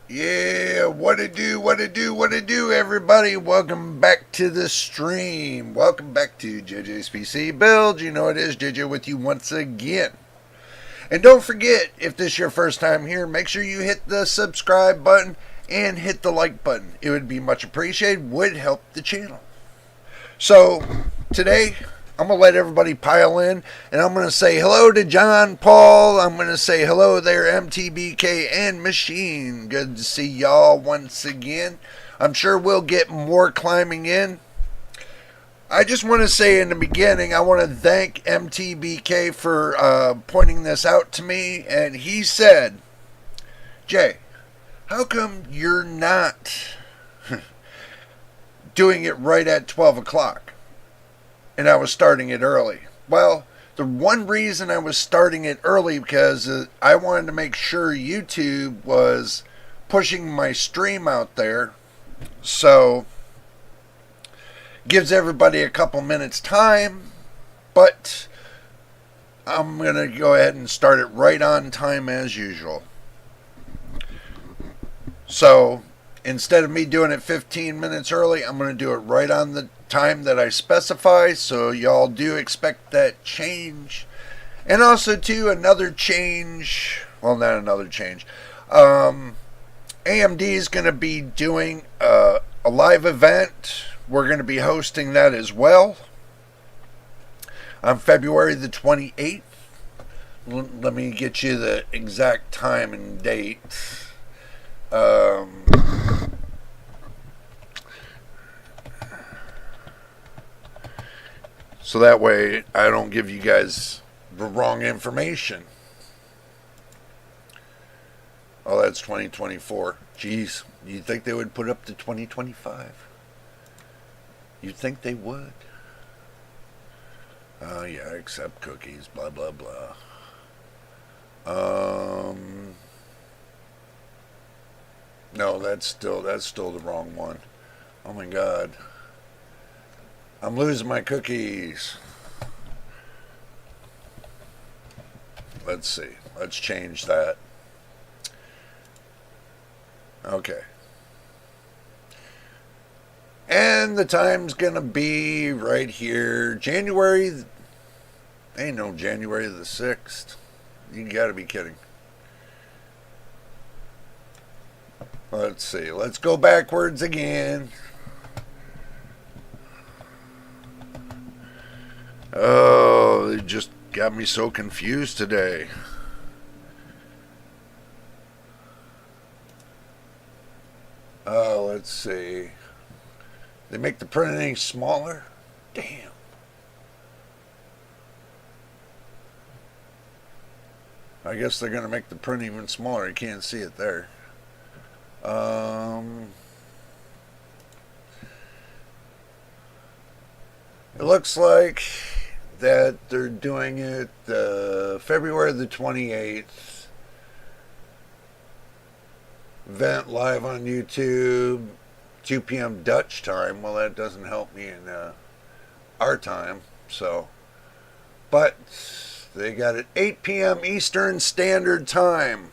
Yeah, what it do, everybody? Welcome back to the stream. Welcome back to JJ's PC Build. You know it is JJ with you once again. And don't forget, if this is your first time here, make sure you hit the subscribe button and hit the like button. It would be much appreciated, would help the channel. So, today, I'm going to let everybody pile in, and I'm going to say hello to John Paul. I'm going to say hello there, MTBK and Machine. Good to see y'all once again. I'm sure we'll get more climbing in. I just want to say in the beginning, I want to thank MTBK for pointing this out to me, and he said, Jay, how come you're not doing it right at 12 o'clock? And I was starting it early. Well, the one reason I was starting it early because I wanted to make sure YouTube was pushing my stream out there. So, gives everybody a couple minutes time. But I'm going to go ahead and start it right on time as usual. So, instead of me doing it 15 minutes early, I'm going to do it right on the time that I specify, so y'all do expect that change. And also too, another change, well, not another change, AMD is going to be doing a live event. We're going to be hosting that as well on February the 28th. Let me get you the exact time and date. So that way I don't give you guys the wrong information. Oh, that's 2024. Jeez, you'd think they would put up to 2025. You'd think they would. Oh, yeah, accept cookies, blah, blah, blah. No, that's still the wrong one. Oh, my God. I'm losing my cookies. Let's see. Let's change that. Okay. And the time's gonna be right here. January. Ain't no January the 6th. You gotta be kidding. Let's see. Let's go backwards again. Oh, it just got me so confused today. Oh, let's see. They make the printing smaller? Damn. I guess they're going to make the print even smaller. You can't see it there. It looks like that they're doing it February the 28th. Event live on YouTube, 2 p.m. Dutch time. Well, that doesn't help me in our time. So, but they got it 8 p.m. Eastern Standard Time.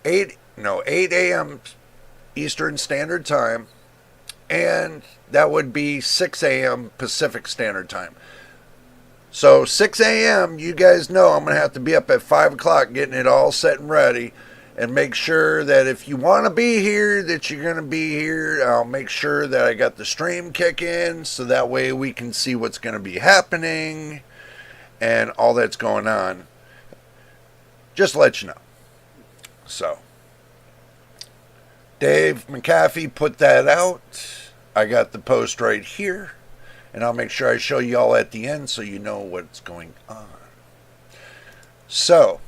8 a.m. Eastern Standard Time. And that would be 6 a.m. Pacific Standard Time. So 6 a.m., you guys know I'm going to have to be up at 5 o'clock getting it all set and ready. and make sure that if you want to be here, that you're going to be here. I'll make sure that I got the stream kicking so that way we can see what's going to be happening and all that's going on. Just to let you know. So, Dave McAfee put that out. I got the post right here, and I'll make sure I show you all at the end so you know what's going on. So,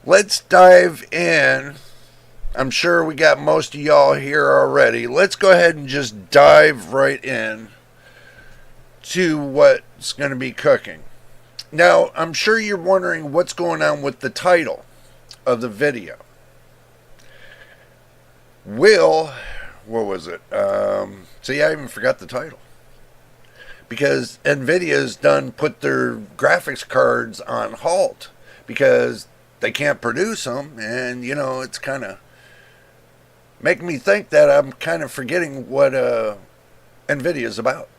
let's dive in. I'm sure we got most of y'all here already. Let's go ahead and just dive right in to what's going to be cooking. Now, I'm sure you're wondering what's going on with the title of the video. What was it? See, I even forgot the title. Because Nvidia's put their graphics cards on halt because they can't produce them, and it's kind of making me think that I'm kind of forgetting what Nvidia's about.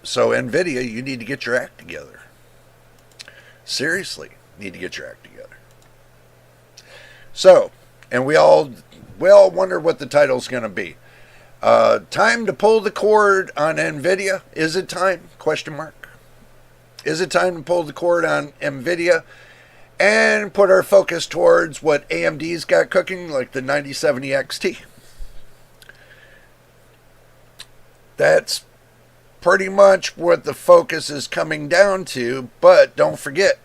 So Nvidia, you need to get your act together. Seriously, need to get your act together. So, and we all wonder what the title's going to be. Time to pull the cord on Nvidia. Is it time? Question mark. Is it time to pull the cord on Nvidia and put our focus towards what AMD's got cooking, like the 9070 XT? That's pretty much what the focus is coming down to, but don't forget.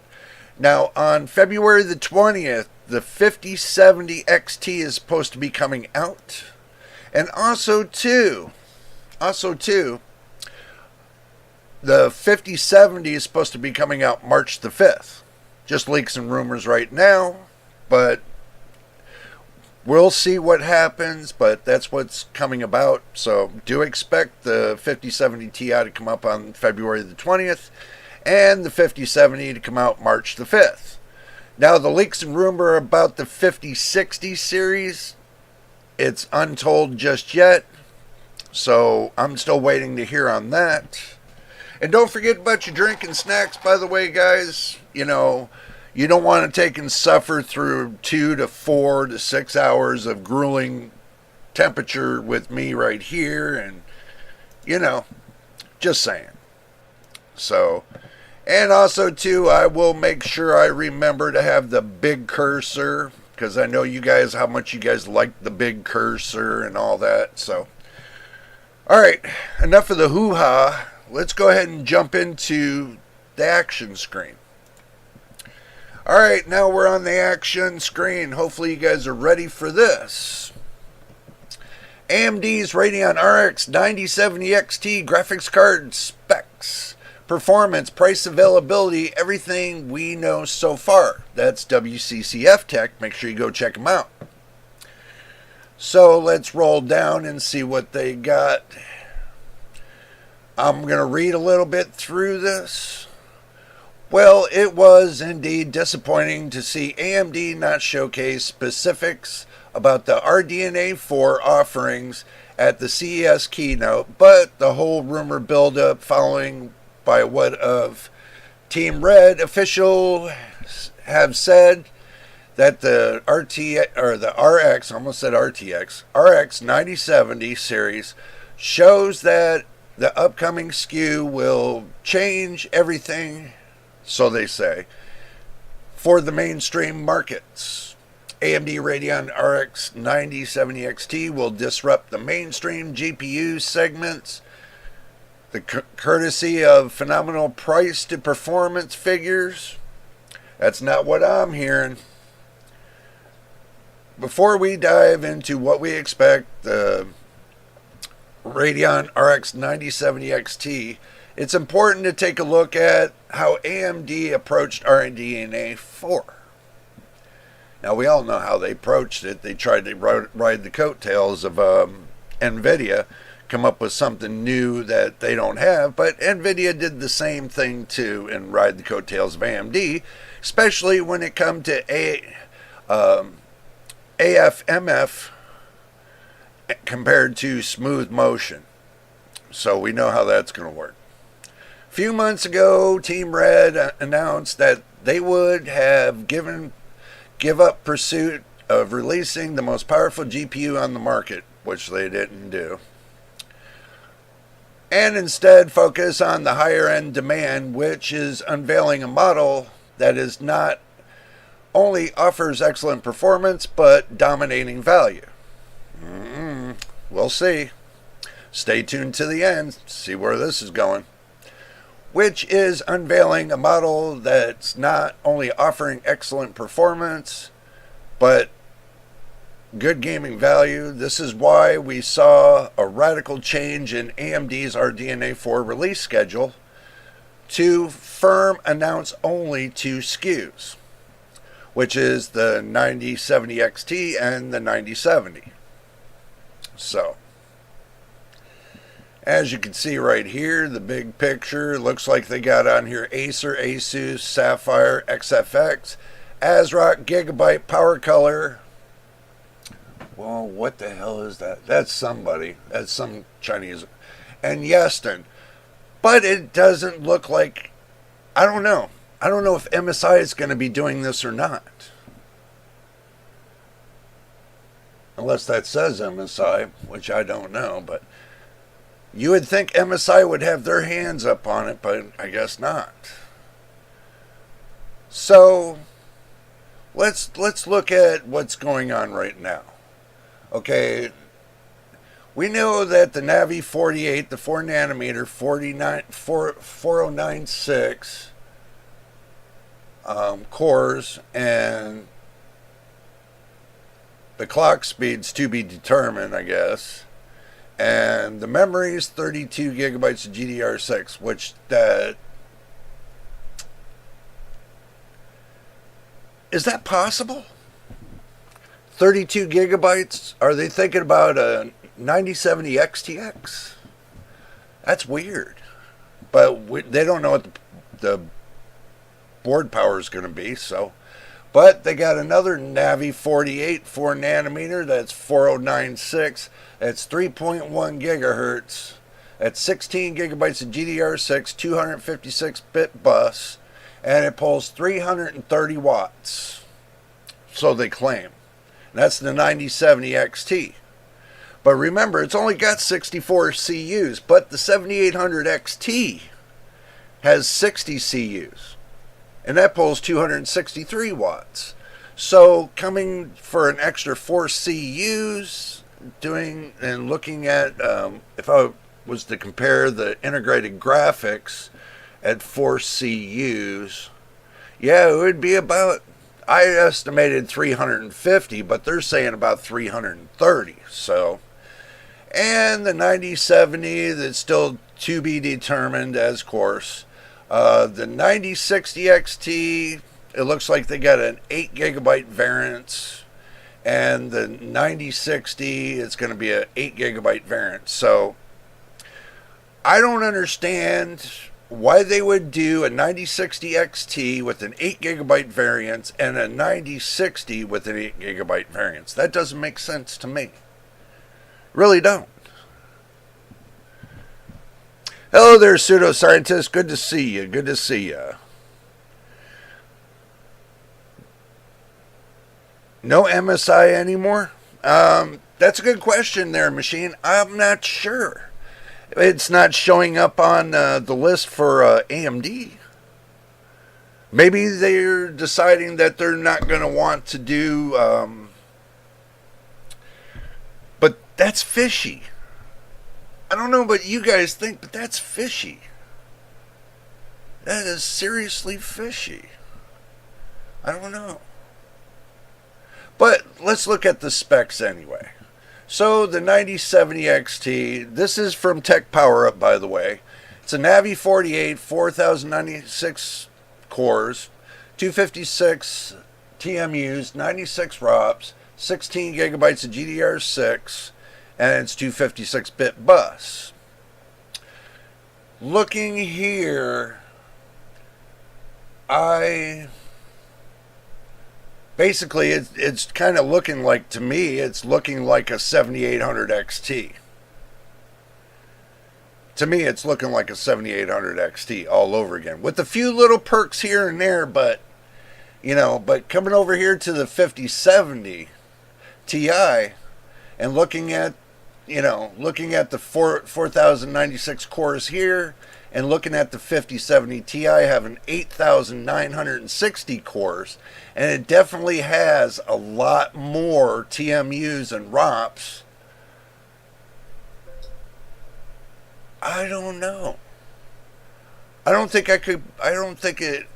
Now, on February the 20th, the 5070 XT is supposed to be coming out. And also too, the 5070 is supposed to be coming out March the 5th. Just leaks and rumors right now, but we'll see what happens, but that's what's coming about. So do expect the 5070 Ti to come up on February the 20th and the 5070 to come out March the 5th. Now, the leaks and rumor about the 5060 series, it's untold just yet, so I'm still waiting to hear on that. And don't forget about your drink and snacks, by the way, guys. You don't want to take and suffer through 2 to 4 to 6 hours of grueling temperature with me right here, and, just saying. So, and also, too, I will make sure I remember to have the big cursor, because I know how much you guys like the big cursor and all that. So, alright, enough of the hoo-ha. Let's go ahead and jump into the action screen. Alright, now we're on the action screen. Hopefully you guys are ready for this. AMD's Radeon RX 9070 XT graphics card specs. Performance, price, availability, everything we know so far. That's WCCF Tech. Make sure you go check them out. So let's roll down and see what they got. I'm going to read a little bit through this. Well, it was indeed disappointing to see AMD not showcase specifics about the RDNA 4 offerings at the CES keynote, but the whole rumor buildup following by what of Team Red officials have said that the RX, almost said RTX, RX 9070 series shows that the upcoming SKU will change everything, so they say, for the mainstream markets. AMD Radeon RX 9070 XT will disrupt the mainstream GPU segments, the courtesy of phenomenal price to performance figures. That's not what I'm hearing. Before we dive into what we expect, the Radeon RX 9070 XT, it's important to take a look at how AMD approached RDNA 4. Now, we all know how they approached it. They tried to ride the coattails of Nvidia, come up with something new that they don't have, but Nvidia did the same thing too and ride the coattails of AMD, especially when it come to AFMF compared to smooth motion. So we know how that's going to work. A few months ago, Team Red announced that they would have given give up pursuit of releasing the most powerful GPU on the market, which they didn't do, and instead focus on the higher end demand, which is unveiling a model that is not only offers excellent performance but dominating value. We'll see. Stay tuned to the end, see where this is going. Which is unveiling a model that's not only offering excellent performance but good gaming value. This is why we saw a radical change in AMD's RDNA 4 release schedule to firm announce only 2 SKUs, which is the 9070 XT and the 9070. So, as you can see right here, the big picture looks like they got on here Acer, Asus, Sapphire, XFX, ASRock, Gigabyte, Power Color. Well, what the hell is that? That's somebody. That's some Chinese. And Yeston. But it doesn't look like, I don't know. I don't know if MSI is going to be doing this or not. Unless that says MSI, which I don't know. But you would think MSI would have their hands up on it, but I guess not. So, let's look at what's going on right now. Okay, we know that the Navi 48, the 4 nanometer 4096 cores, and the clock speed's to be determined, I guess. And the memory is 32 gigabytes of GDR6, which that is that possible? 32 gigabytes? Are they thinking about a 9070 XTX? That's weird. But they don't know what the board power is going to be. So, but they got another Navi 48 4 nanometer. That's 4096. That's 3.1 gigahertz. That's 16 gigabytes of GDR6, 256-bit bus, and it pulls 330 watts. So they claim. That's the 9070 XT. But remember, it's only got 64 CUs, but the 7800 XT has 60 CUs. And that pulls 263 watts. So coming for an extra 4 CUs, doing and looking at, if I was to compare the integrated graphics at 4 CUs, yeah, it would be about, I estimated 350, but they're saying about 330. So, and the 9070 that's still to be determined, as course. The 9060 XT, it looks like they got an 8 gigabyte variant, and the 9060 it's going to be an 8 gigabyte variant. So, I don't understand why they would do a 9060 XT with an 8 gigabyte variant and a 9060 with an 8 gigabyte variant. That doesn't make sense to me. Really don't. Hello there, pseudoscientist. Good to see you. Good to see you. No MSI anymore? That's a good question there, Machine. I'm not sure. It's not showing up on the list for AMD. Maybe they're deciding that they're not going to want to do... but that's fishy. I don't know what you guys think, but that's fishy. That is seriously fishy. I don't know. But let's look at the specs anyway. So the 9070 XT, this is from Tech Power Up, by the way. It's a Navi 48, 4096 cores, 256 TMUs, 96 ROPS, 16 gigabytes of GDR6, and it's 256-bit bus. Looking here, basically, it's kind of looking like, to me, it's looking like a 7800 XT. To me, it's looking like a 7800 XT all over again. With a few little perks here and there, but But coming over here to the 5070 Ti and looking at the 4096 cores here, and looking at the 5070 Ti having 8960 cores, and it definitely has a lot more TMUs and ROPs. I don't know. I don't think I could. I don't think it.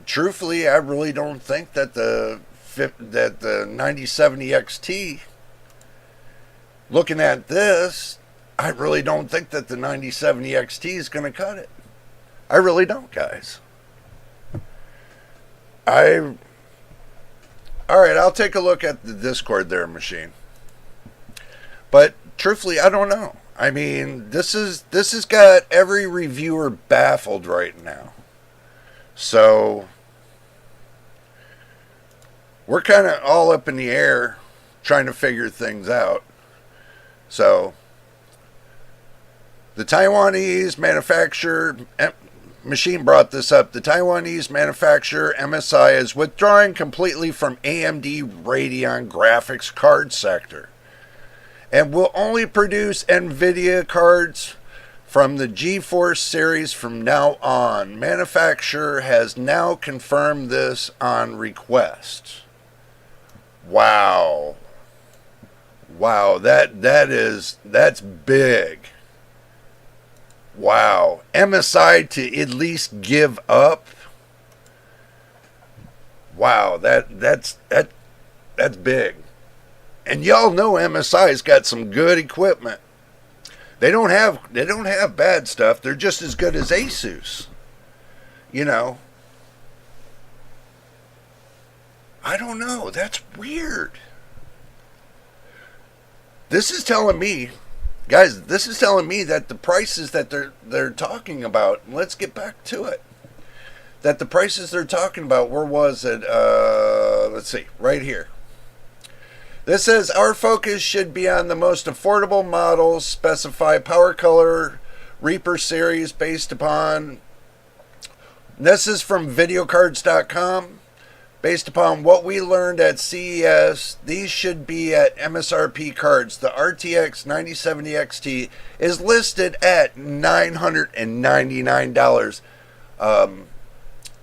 Truthfully, I really don't think that the 9070 XT. Looking at this, I really don't think that the 9070 XT is going to cut it. I really don't, guys. All right, I'll take a look at the Discord there, machine. But truthfully, I don't know. I mean, this has got every reviewer baffled right now. So we're kind of all up in the air trying to figure things out. So the Taiwanese manufacturer, Machine brought this up, the Taiwanese manufacturer MSI is withdrawing completely from AMD Radeon graphics card sector and will only produce Nvidia cards from the GeForce series from now on. Manufacturer has now confirmed this on request. Wow. Wow, that's big. Wow. MSI to at least give up. Wow, that's big. And y'all know MSI's got some good equipment. They don't have bad stuff. They're just as good as Asus. I don't know. That's weird. This is telling me, guys, that the prices that they're talking about, let's get back to it. That the prices they're talking about, where was it? Let's see, right here. This says our focus should be on the most affordable models, specify Power Color Reaper series based upon, this is from videocards.com. Based upon what we learned at CES, these should be at MSRP cards. The RTX 9070 XT is listed at $999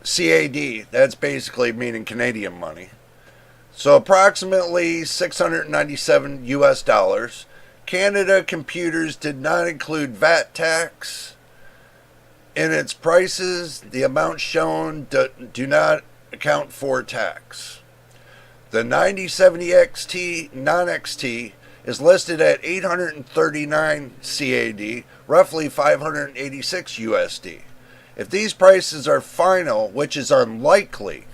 CAD. That's basically meaning Canadian money. So approximately 697 US dollars. Canada Computers did not include VAT tax in its prices. The amounts shown do not account for tax. The 9070 XT non-XT is listed at 839 CAD, roughly 586 USD. If these prices are final, which is unlikely,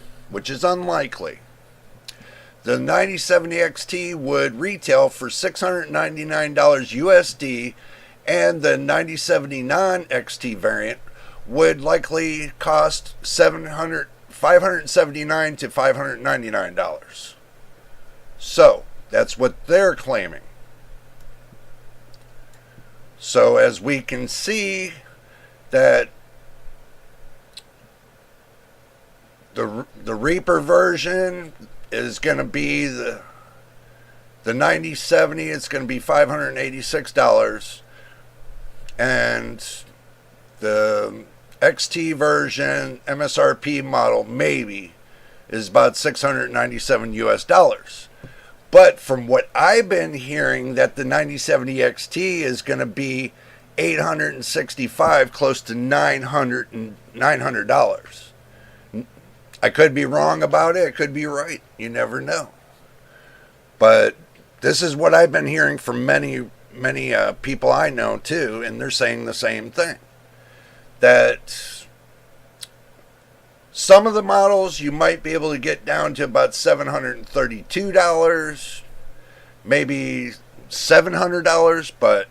the 9070 XT would retail for $699 USD, and the 9070 non-XT variant would likely cost $579 to $599. So that's what they're claiming. So as we can see, that the Reaper version is going to be the 9070. It's going to be $586, and the XT version MSRP model maybe is about 697 US dollars. But from what I've been hearing, that the 9070 XT is going to be $865, close to $900. I could be wrong about it. I could be right. You never know. But this is what I've been hearing from many people I know too, and they're saying the same thing. That some of the models you might be able to get down to about $732, maybe $700, but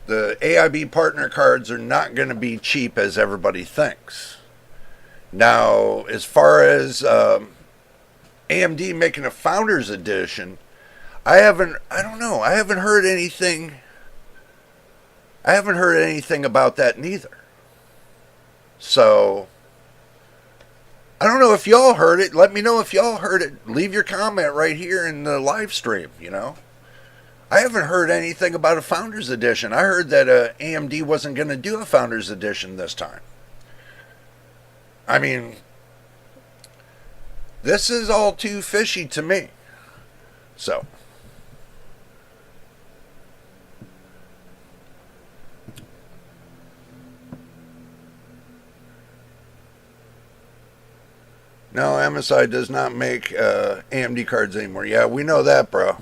the AIB partner cards are not going to be cheap as everybody thinks. Now, as far as AMD making a Founders Edition, I haven't heard anything. I haven't heard anything about that neither. So I don't know if y'all heard it. Let me know if y'all heard it. Leave your comment right here in the live stream, you know. I haven't heard anything about a Founders Edition. I heard that AMD wasn't going to do a Founders Edition this time. I mean, this is all too fishy to me. So, no, MSI does not make AMD cards anymore. Yeah, we know that, bro.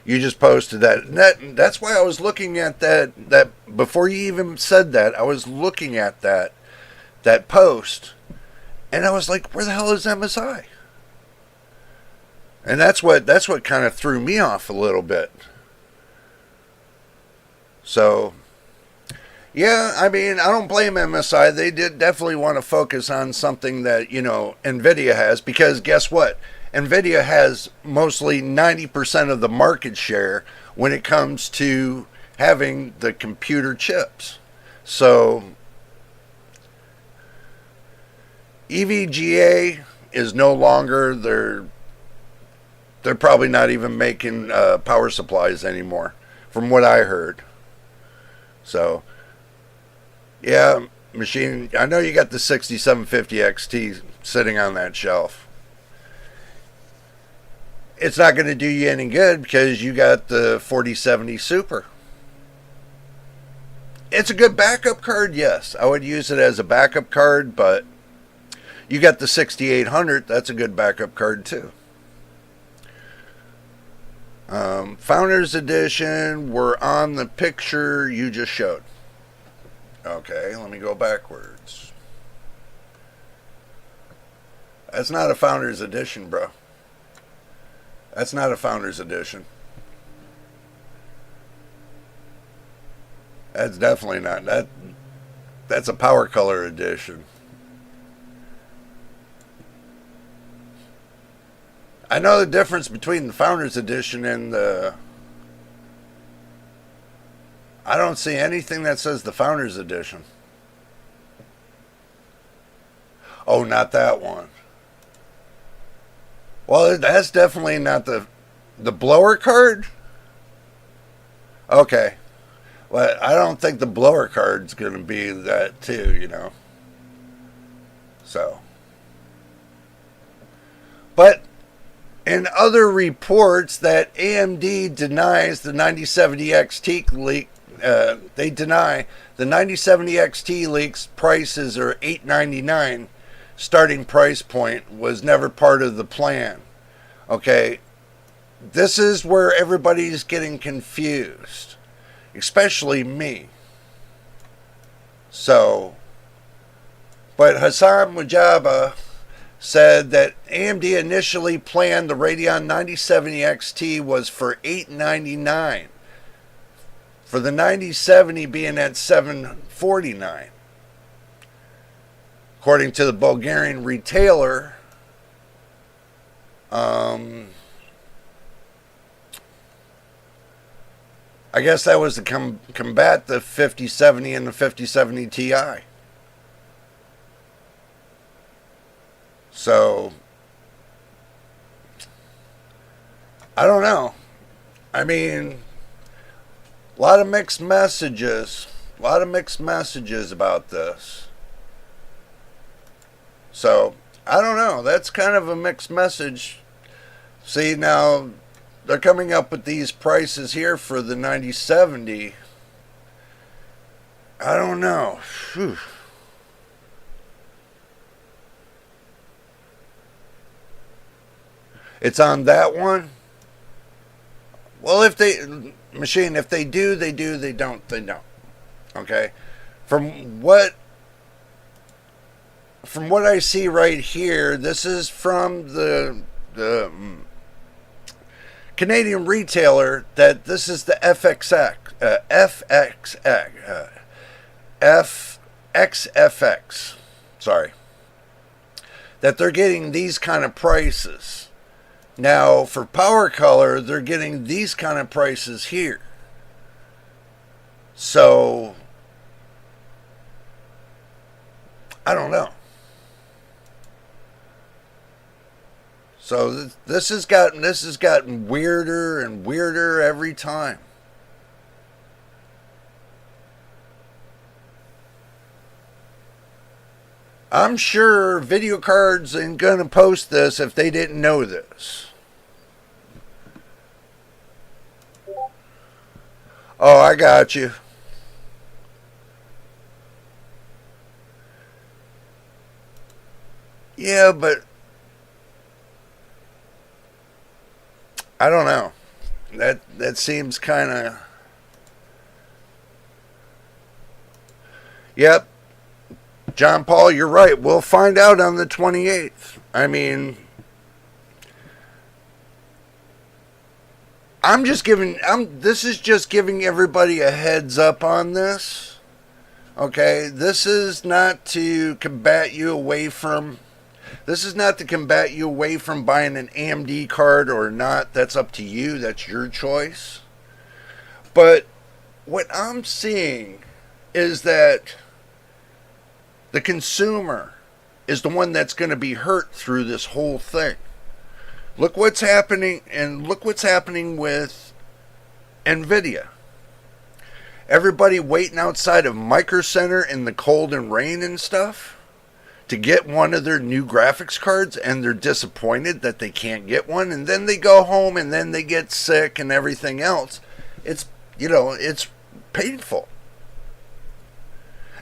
You just posted that. That's why I was looking at that before you even said that. I was looking at that post, and I was like, where the hell is MSI? And that's what kind of threw me off a little bit. So, yeah, I mean, I don't blame MSI. They did definitely want to focus on something that, you know, Nvidia has, because guess what? Nvidia has mostly 90% of the market share when it comes to having the computer chips. So, EVGA is no longer, they're probably not even making power supplies anymore, from what I heard. So, yeah, machine, I know you got the 6750 XT sitting on that shelf. It's not going to do you any good because you got the 4070 Super. It's a good backup card, yes. I would use it as a backup card, but you got the 6800, that's a good backup card too. Founders Edition, we're on the picture you just showed. Okay, let me go backwards. That's not a Founders Edition, bro. That's not a Founders Edition. That's definitely not. That's a Power Color Edition. I know the difference between the Founders Edition and the... I don't see anything that says the Founders Edition. Oh, not that one. Well, that's definitely not the blower card. Okay. Well, I don't think the blower card's going to be that too, you know. So. But in other reports that AMD denies the 9070 XT leak, they deny the 9070 XT leaks prices are $899. Starting price point was never part of the plan. Okay, this is where everybody's getting confused, especially me. So, but Hassan Mujaba said that AMD initially planned the Radeon 9070 XT was for $899, for the 9070 being at $749. According to the Bulgarian retailer, I guess that was to combat the 5070 and the 5070 Ti. So, I don't know. I mean, a lot of mixed messages. A lot of mixed messages about this. So, I don't know. That's kind of a mixed message. See, now, they're coming up with these prices here for the 9070. I don't know. Whew. It's on that one. Well, if they do, they do. They don't, they don't. Okay? From what I see right here, this is from the Canadian retailer, that this is the FXFX, sorry, that they're getting these kind of prices. Now, for Power Color, they're getting these kind of prices here. So, I don't know. So this has gotten weirder and weirder every time. I'm sure video cards ain't gonna post this if they didn't know this. Oh, I got you. Yeah, but I don't know. That seems kind of. Yep, John Paul, you're right. We'll find out on the 28th. I mean, this is just giving everybody a heads up on this. Okay, this is not to combat you away from buying an AMD card or not. That's up to you. That's your choice. But what I'm seeing is that the consumer is the one that's going to be hurt through this whole thing. Look what's happening, and look what's happening with Nvidia. Everybody waiting outside of Micro Center in the cold and rain and stuff to get one of their new graphics cards, and they're disappointed that they can't get one, and then they go home and then they get sick and everything else. It's painful.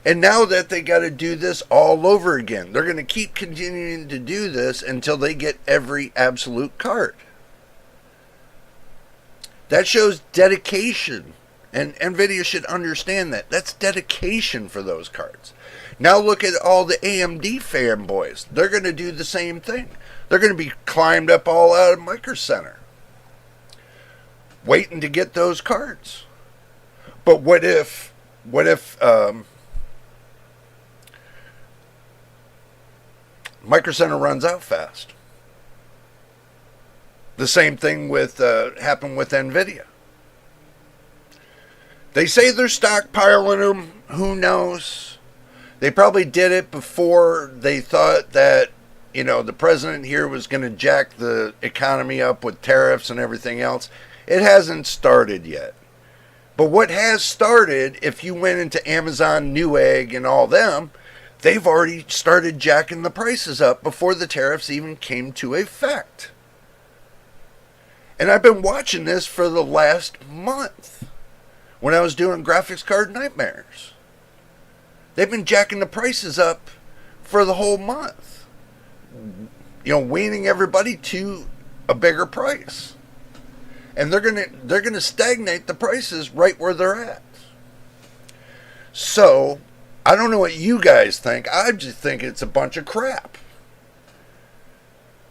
And now that they got to do this all over again, they're going to keep continuing to do this until they get every absolute card. That shows dedication. And Nvidia should understand that. That's dedication for those cards. Now look at all the AMD fanboys. They're going to do the same thing. They're going to be climbed up all out of Micro Center, waiting to get those cards. But what if Micro Center runs out fast? The same thing happened with Nvidia. They say they're stockpiling them. Who knows? They probably did it before they thought that, the president here was going to jack the economy up with tariffs and everything else. It hasn't started yet. But what has started, if you went into Amazon, Newegg, and all them, they've already started jacking the prices up before the tariffs even came to effect. And I've been watching this for the last month when I was doing graphics card nightmares. They've been jacking the prices up for the whole month. Weaning everybody to a bigger price. And they're gonna stagnate the prices right where they're at. So, I don't know what you guys think. I just think it's a bunch of crap.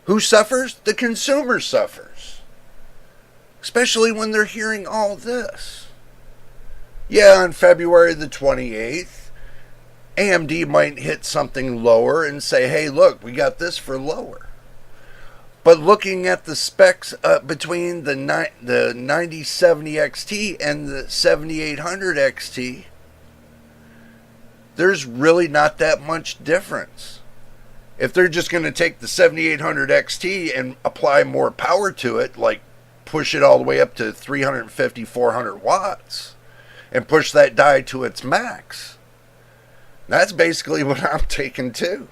Who suffers? The consumer suffers. Especially when they're hearing all this. Yeah, on February the 28th, AMD might hit something lower and say, hey, look, we got this for lower. But looking at the specs between the 9070 XT and the 7800 XT, there's really not that much difference. If they're just going to take the 7800 XT and apply more power to it, like push it all the way up to 350, 400 watts, and push that die to its max. That's basically what I'm taking too.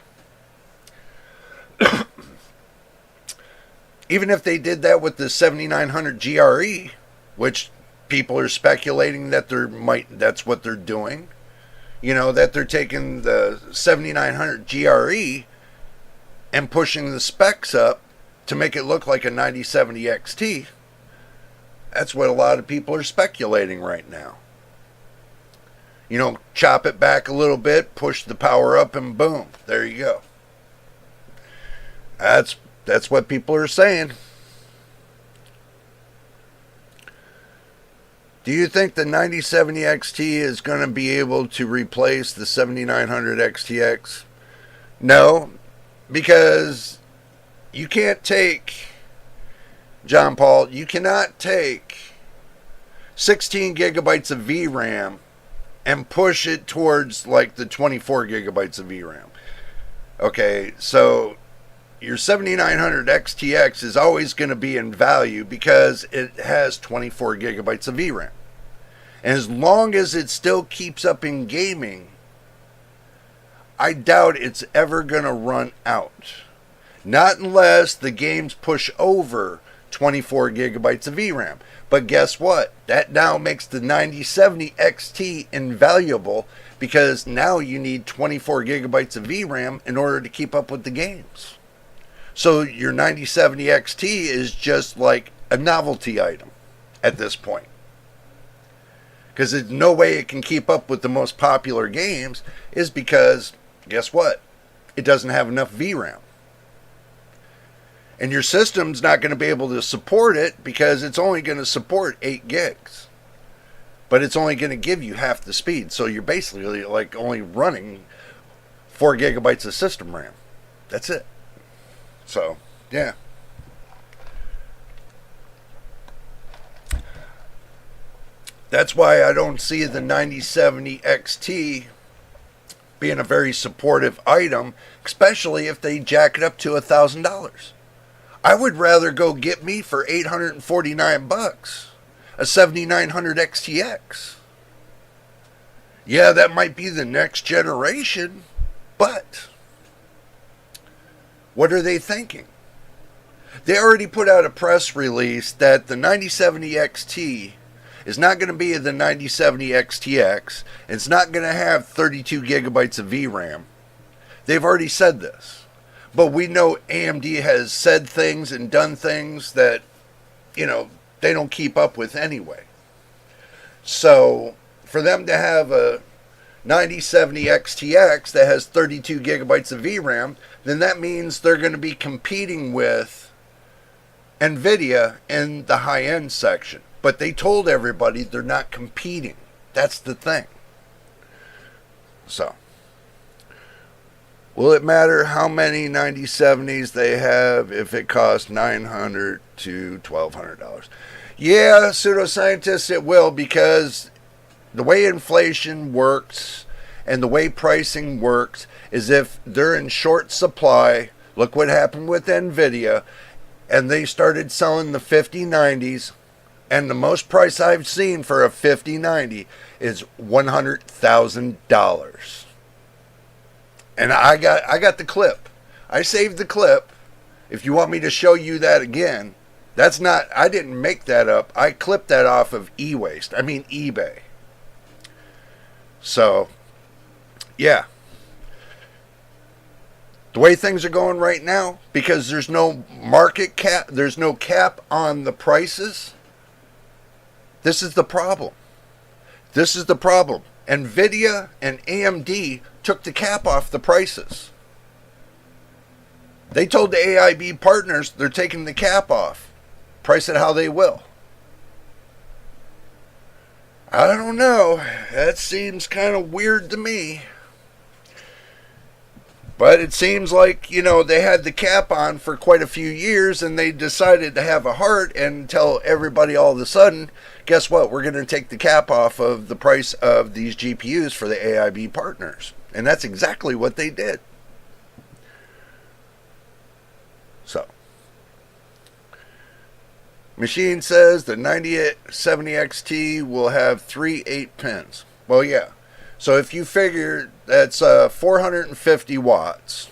Even if they did that with the 7900 GRE, which people are speculating that that's what they're doing. That they're taking the 7900 GRE and pushing the specs up to make it look like a 9070 XT. That's what a lot of people are speculating right now. Chop it back a little bit, push the power up, and boom, there you go. That's what people are saying. Do you think the 9070 XT is going to be able to replace the 7900 XTX? No, because you can't take, John Paul, you cannot take 16 gigabytes of VRAM and push it towards like the 24 gigabytes of VRAM. Okay, so your 7900 XTX is always going to be in value because it has 24 gigabytes of VRAM. And as long as it still keeps up in gaming, I doubt it's ever going to run out. Not unless the games push over 24 gigabytes of VRAM. But guess what? That now makes the 9070 XT invaluable because now you need 24 gigabytes of VRAM in order to keep up with the games. So your 9070 XT is just like a novelty item at this point. Because there's no way it can keep up with the most popular games is because, guess what? It doesn't have enough VRAM. And your system's not going to be able to support it because it's only going to support 8 gigs. But it's only going to give you half the speed. So you're basically like only running 4 gigabytes of system RAM. That's it. So, yeah. That's why I don't see the 9070 XT being a very supportive item, especially if they jack it up to $1,000. I would rather go get me for $849 a 7900 XTX. Yeah, that might be the next generation, but what are they thinking? They already put out a press release that the 9070 XT is not going to be the 9070 XTX. It's not going to have 32 gigabytes of VRAM. They've already said this. But we know AMD has said things and done things that, they don't keep up with anyway. So, for them to have a 9070 XTX that has 32 gigabytes of VRAM, then that means they're going to be competing with Nvidia in the high-end section. But they told everybody they're not competing. That's the thing. So, will it matter how many 9070s they have if it costs $900 to $1,200? Yeah, pseudoscientists, it will, because the way inflation works and the way pricing works is if they're in short supply. Look what happened with Nvidia, and they started selling the 5090s, and the most price I've seen for a 5090 is $100,000. And I got the clip. I saved the clip. If you want me to show you that again, that's not, I didn't make that up. I clipped that off of eBay. So, yeah. The way things are going right now, because there's no market cap, there's no cap on the prices, this is the problem. This is the problem. Nvidia and AMD took the cap off the prices. They told the AIB partners they're taking the cap off. Price it how they will. I don't know. That seems kind of weird to me. But it seems like, they had the cap on for quite a few years and they decided to have a heart and tell everybody all of a sudden, guess what? We're going to take the cap off of the price of these GPUs for the AIB partners. And that's exactly what they did. So, machine says the 9070 XT will have 3 8-pins. Well, yeah. So if you figure that's 450 watts,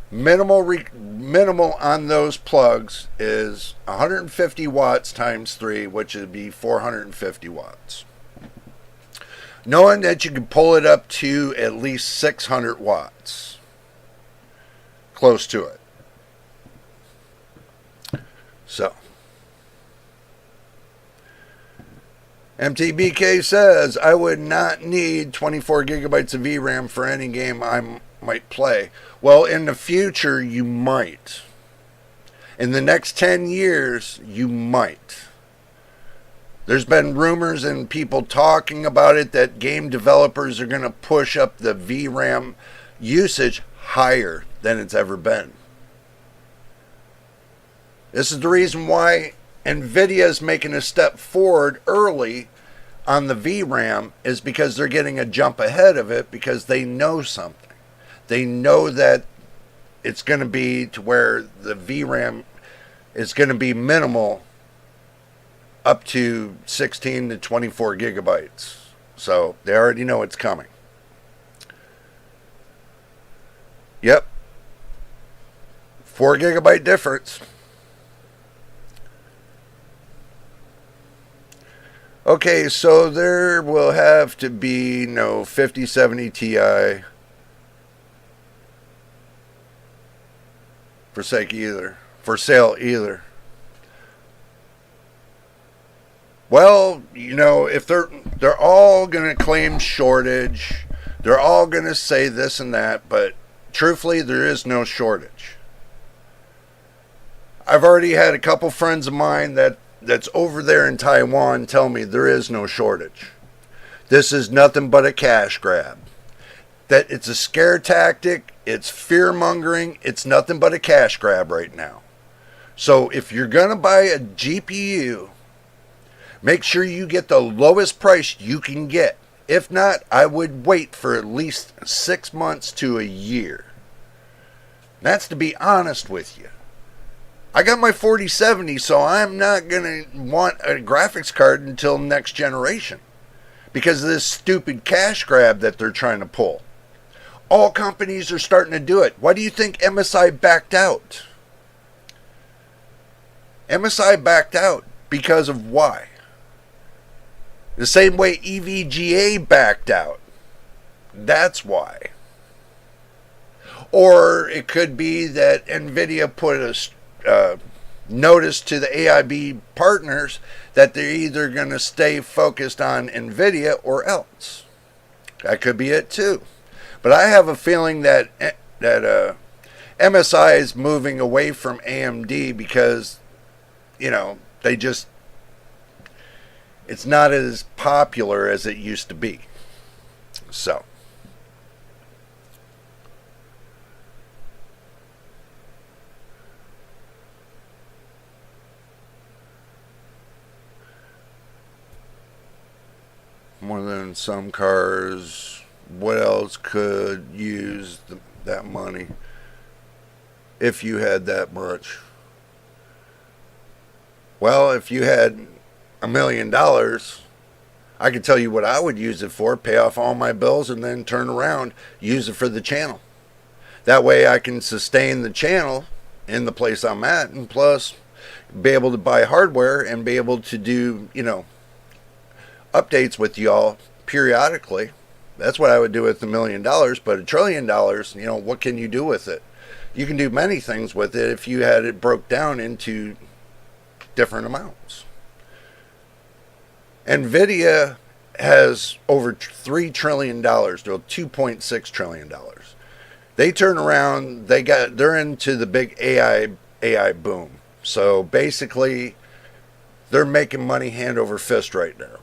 minimal on those plugs is 150 watts times 3, which would be 450 watts. Knowing that you can pull it up to at least 600 watts. Close to it. So, MTBK says, I would not need 24 gigabytes of VRAM for any game I might play. Well, in the future, you might. In the next 10 years, you might. There's been rumors and people talking about it that game developers are going to push up the VRAM usage higher than it's ever been. This is the reason why Nvidia is making a step forward early on the VRAM, is because they're getting a jump ahead of it because they know something. They know that it's going to be to where the VRAM is going to be minimal, up to 16 to 24 gigabytes. So they already know it's coming. Yep. 4 gigabyte difference. Okay, so there will have to be no 5070 Ti for sale either. Well, if they're all going to claim shortage, they're all going to say this and that, but truthfully, there is no shortage. I've already had a couple friends of mine that's over there in Taiwan tell me there is no shortage. This is nothing but a cash grab. That it's a scare tactic, it's fear mongering, it's nothing but a cash grab right now. So if you're going to buy a GPU, make sure you get the lowest price you can get. If not, I would wait for at least 6 months to a year. That's to be honest with you. I got my 4070, so I'm not going to want a graphics card until next generation because of this stupid cash grab that they're trying to pull. All companies are starting to do it. Why do you think MSI backed out? MSI backed out because of why? The same way EVGA backed out. That's why. Or it could be that Nvidia put a notice to the AIB partners that they're either going to stay focused on Nvidia or else. That could be it too. But I have a feeling that MSI is moving away from AMD because, it's not as popular as it used to be. So. More than some cars. What else could use that money if you had that much? Well, if you had $1 million, I could tell you what I would use it for, pay off all my bills, and then turn around, use it for the channel. That way I can sustain the channel in the place I'm at, and plus be able to buy hardware and be able to do, updates with y'all periodically. That's what I would do with $1 million, but $1 trillion, what can you do with it? You can do many things with it if you had it broke down into different amounts. Nvidia has over $3 trillion, or $2.6 trillion. They turn around, they're into the big AI boom. So basically, they're making money hand over fist right now.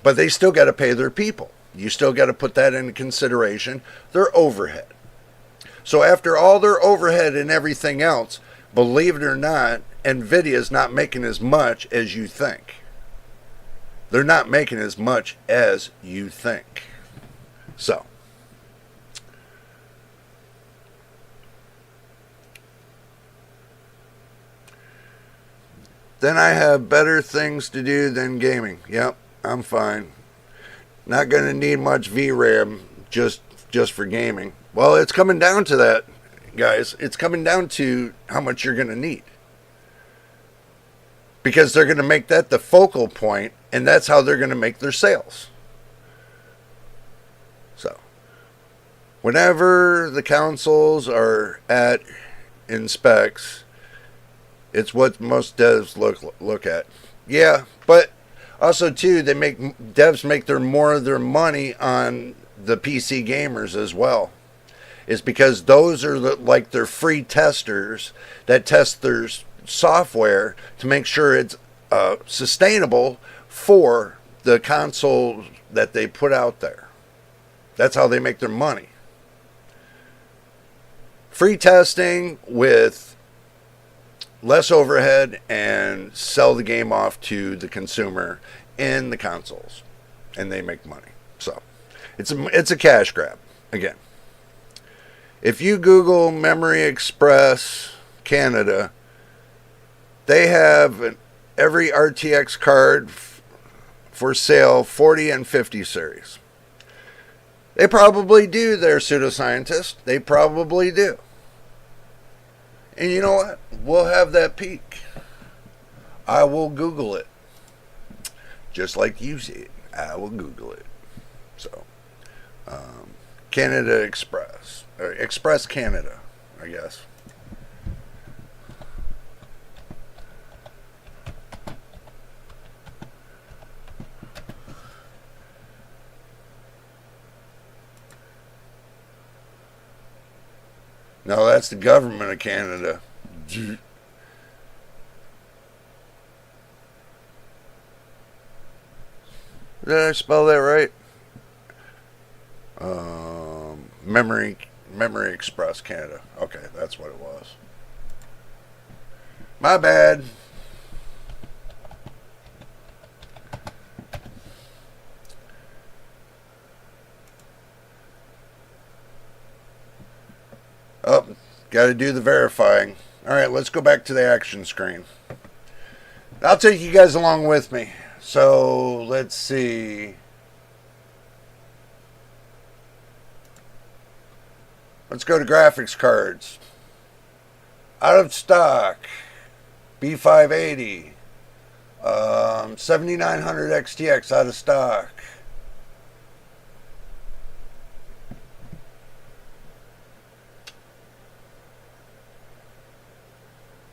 But they still got to pay their people. You still got to put that into consideration, their overhead. So after all their overhead and everything else, believe it or not, Nvidia is not making as much as you think. They're not making as much as you think. So. Then I have better things to do than gaming. Yep, I'm fine. Not going to need much VRAM just for gaming. Well, it's coming down to that, guys. It's coming down to how much you're going to need. Because they're going to make that the focal point, and that's how they're going to make their sales. So, whenever the consoles are in specs, it's what most devs look at. Yeah, but also too, devs make more of their money on the PC gamers as well. It's because those are like their free testers that test their software to make sure it's sustainable for the console that they put out there. That's how they make their money. Free testing with less overhead and sell the game off to the consumer in the consoles, and they make money. So it's a cash grab again. If you Google Memory Express Canada, they have every RTX card for sale, 40 and 50 series. They probably do, they're pseudoscientists. They probably do. And you know what? We'll have that peak. I will Google it. Just like you see it. I will Google it. So, Canada Express. Or Express Canada, I guess. No, that's the government of Canada. Did I spell that right? Memory Express Canada. Okay, that's what it was. My bad. Oh, got to do the verifying. All right, let's go back to the action screen. I'll take you guys along with me. So, let's see. Let's go to graphics cards. Out of stock. B580. 7900 XTX out of stock.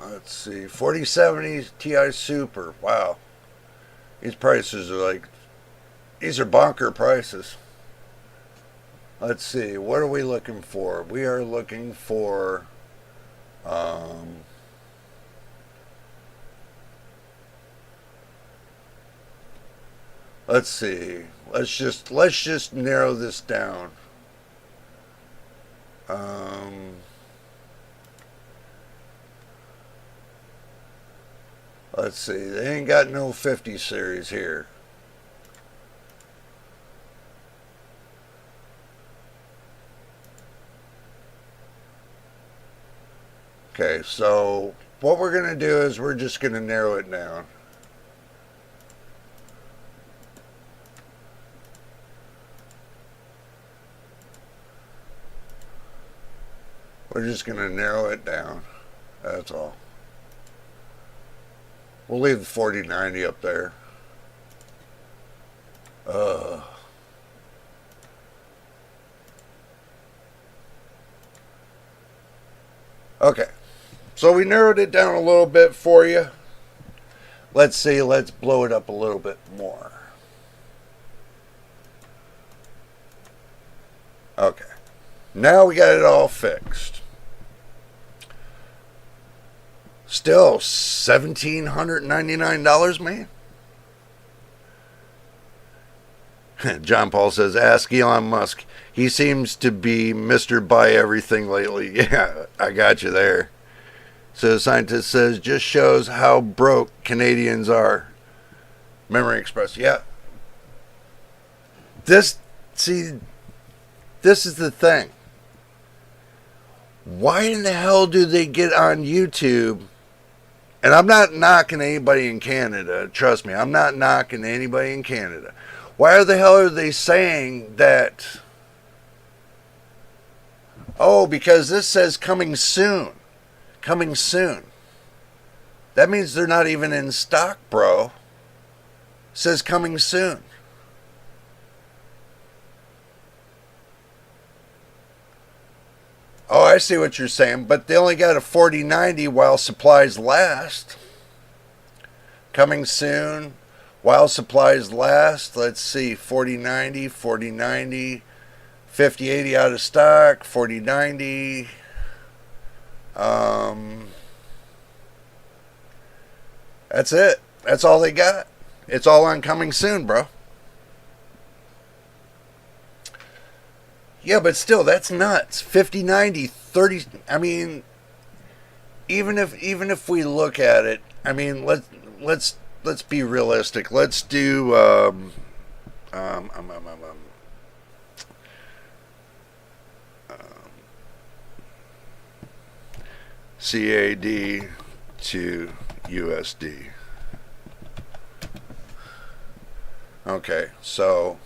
Let's see. 4070 Ti Super. Wow. These prices are like, these are bonker prices. Let's see. What are we looking for? We are looking for, let's see. Let's just narrow this down. Let's see. They ain't got no 50 series here. Okay, so what we're going to do is we're just going to narrow it down. We're just going to narrow it down. That's all. We'll leave the 4090 up there. Okay. So we narrowed it down a little bit for you. Let's see. Let's blow it up a little bit more. Okay. Now we got it all fixed. Still $1,799, man. John Paul says, ask Elon Musk. He seems to be Mr. Buy Everything lately. Yeah, I got you there. So the scientist says, just shows how broke Canadians are. Memory Express. Yeah. This is the thing. Why in the hell do they get on YouTube? And I'm not knocking anybody in Canada. Trust me, I'm not knocking anybody in Canada. Why the hell are they saying that? Oh, because this says coming soon. Coming soon. That means they're not even in stock, bro. It says coming soon. Oh, I see what you're saying, but they only got a 4090 while supplies last. Coming soon, while supplies last. Let's see, 4090, 5080 out of stock, 4090. That's it. That's all they got. It's all on coming soon, bro. Yeah, but still, that's nuts. 5090, 30. I mean, even if we look at it, I mean, let's be realistic. Let's do CAD to USD. Okay, so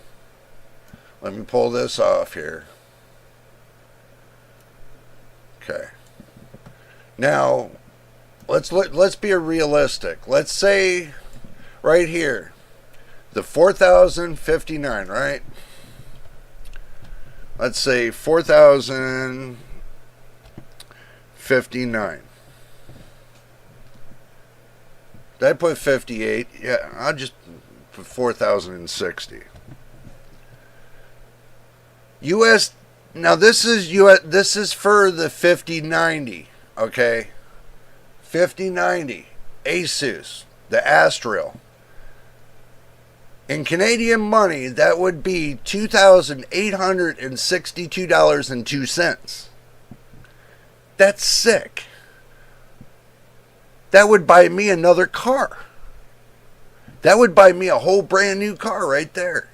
let me pull this off here. Okay. Now, let's be realistic. Let's say right here, the 4,059, right? Let's say 4,059. Did I put 58? Yeah, I'll just put 4,060. US. Now this is US. This is for the 5090. Okay, 5090 Asus, the Astral. In Canadian money, that would be $2,862.02. That's sick. That would buy me another car. That would buy me a whole brand new car right there.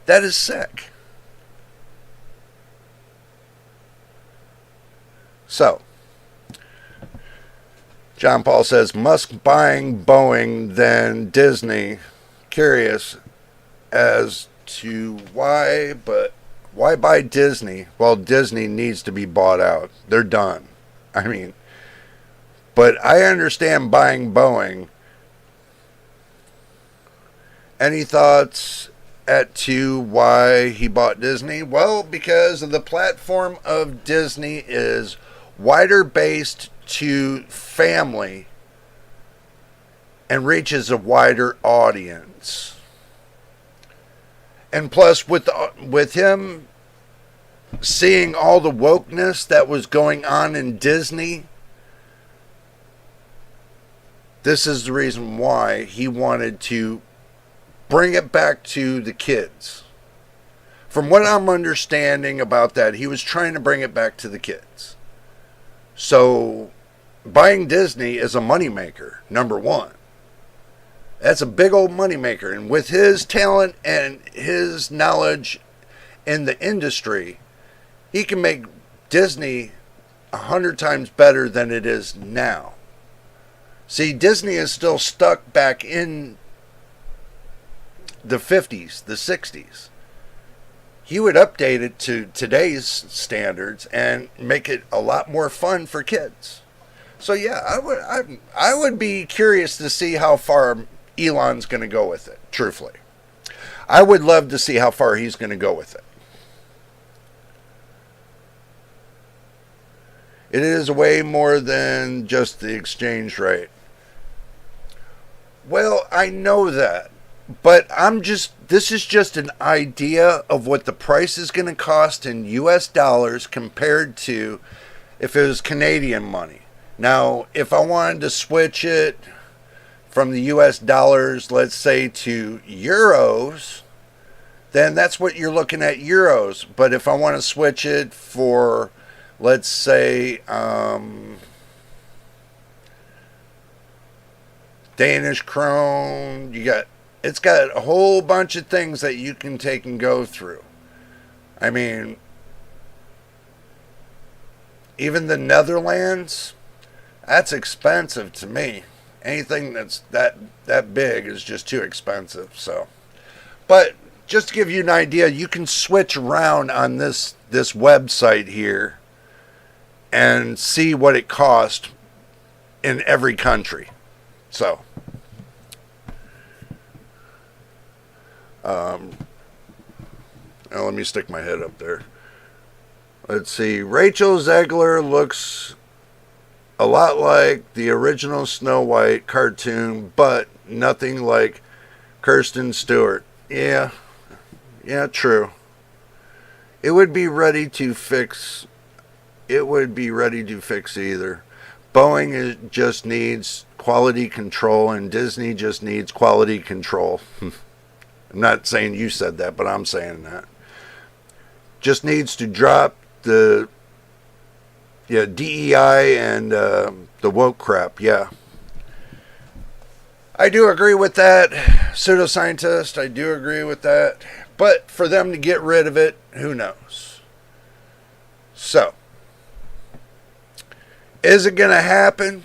That is sick. So, John Paul says, Musk buying Boeing, then Disney. Curious as to why, but why buy Disney? Well, Disney needs to be bought out. They're done. I mean, but I understand buying Boeing. Any thoughts as to why he bought Disney? Well, because the platform of Disney is wider based to family and reaches a wider audience. And plus, with him seeing all the wokeness that was going on in Disney, this is the reason why he wanted to bring it back to the kids. From what I'm understanding about that, he was trying to bring it back to the kids. So, buying Disney is a moneymaker, number one. That's a big old moneymaker. And with his talent and his knowledge in the industry, he can make Disney 100 times better than it is now. See, Disney is still stuck back in the 50s, the 60s. He would update it to today's standards and make it a lot more fun for kids. So yeah, I would be curious to see how far Elon's going to go with it, truthfully. I would love to see how far he's going to go with it. It is way more than just the exchange rate. Well, I know that. But this is just an idea of what the price is going to cost in US dollars compared to if it was Canadian money. Now, if I wanted to switch it from the US dollars, let's say, to euros, then that's what you're looking at, euros. But if I want to switch it for, let's say, Danish krone, it's got a whole bunch of things that you can take and go through. I mean, even the Netherlands, that's expensive to me. Anything that's that big is just too expensive. So, but just to give you an idea, you can switch around on this website here and see what it cost in every country. So, now let me stick my head up there. Let's see. Rachel Zegler looks a lot like the original Snow White cartoon, but nothing like Kirsten Stewart. Yeah, true. It would be ready to fix either. Boeing just needs quality control, and Disney just needs quality control. I'm not saying you said that, but I'm saying that. Just needs to drop the DEI and the woke crap. Yeah. I do agree with that, pseudoscientist. I do agree with that. But for them to get rid of it, who knows? So, Is it going to happen?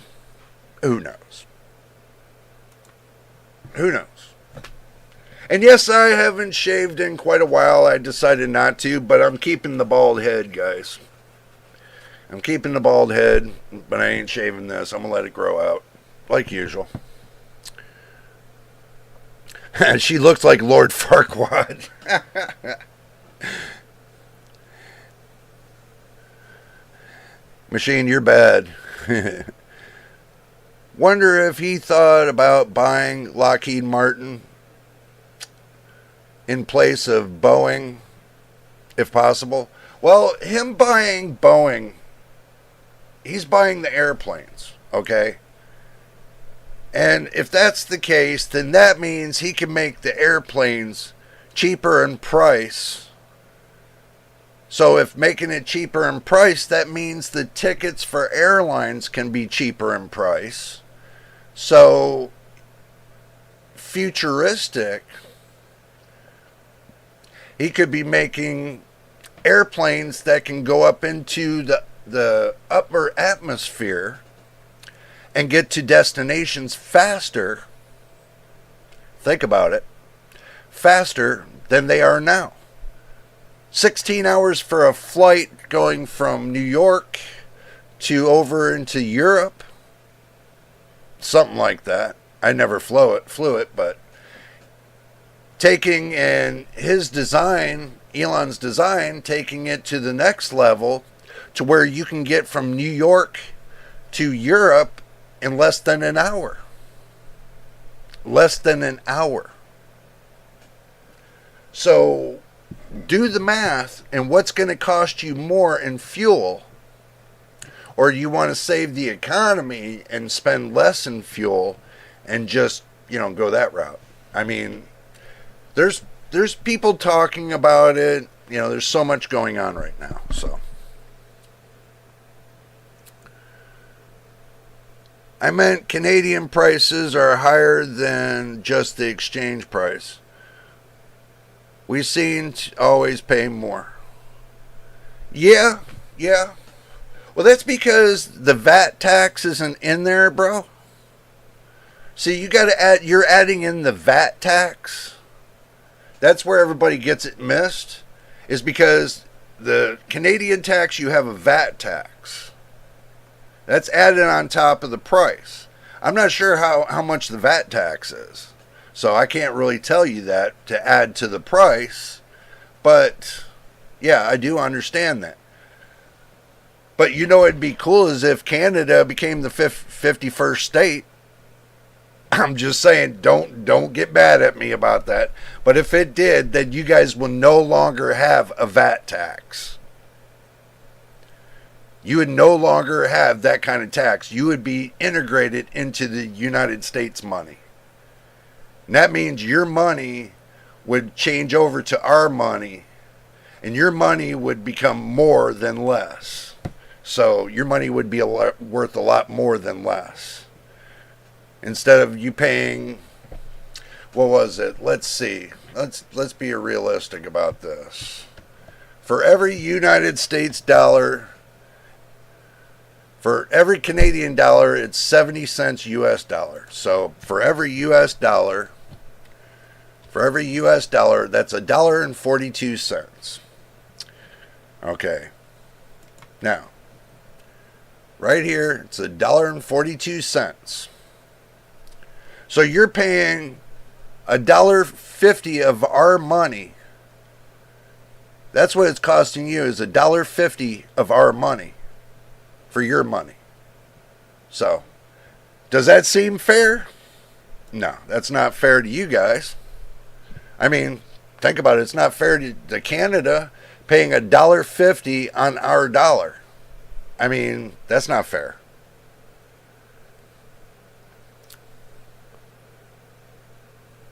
Who knows? Who knows? And yes, I haven't shaved in quite a while. I decided not to, but I'm keeping the bald head, guys. I'm keeping the bald head, but I ain't shaving this. I'm going to let it grow out, like usual. She looks like Lord Farquaad. Machine, you're bad. Wonder if he thought about buying Lockheed Martin in place of Boeing, if possible. Well, him buying Boeing, he's buying the airplanes, okay? And if that's the case, then that means he can make the airplanes cheaper in price. So if making it cheaper in price, that means the tickets for airlines can be cheaper in price. So, futuristic, he could be making airplanes that can go up into the upper atmosphere and get to destinations faster. Think about it. Faster than they are now. 16 hours for a flight going from New York to over into Europe. Something like that. I never flew it, but taking in his design, Elon's design, taking it to the next level to where you can get from New York to Europe in less than an hour. Less than an hour. So do the math and what's going to cost you more in fuel, or you want to save the economy and spend less in fuel and just, go that route. I mean, there's people talking about it. There's so much going on right now. So I meant Canadian prices are higher than just the exchange price. We seem to always pay more. Yeah. Well, that's because the VAT tax isn't in there, bro. See, you're adding in the VAT tax. That's where everybody gets it missed, is because the Canadian tax, you have a VAT tax. That's added on top of the price. I'm not sure how much the VAT tax is, so I can't really tell you that to add to the price. But yeah, I do understand that. But it'd be cool as if Canada became the 51st state. I'm just saying, don't get mad at me about that. But if it did, then you guys will no longer have a VAT tax. You would no longer have that kind of tax. You would be integrated into the United States money. And that means your money would change over to our money, and your money would become more than less. So your money would be worth a lot more than less. Instead of you paying, what was it? Let's see. Let's be realistic about this. For every United States dollar, for every Canadian dollar, it's 70 cents US dollar. So for every US dollar, that's $1.42. Okay. Now, right here, it's $1.42. So you're paying $1.50 of our money. That's what it's costing you, is $1.50 of our money for your money. So, does that seem fair? No, that's not fair to you guys. I mean, think about it. It's not fair to Canada paying $1.50 on our dollar. I mean, that's not fair.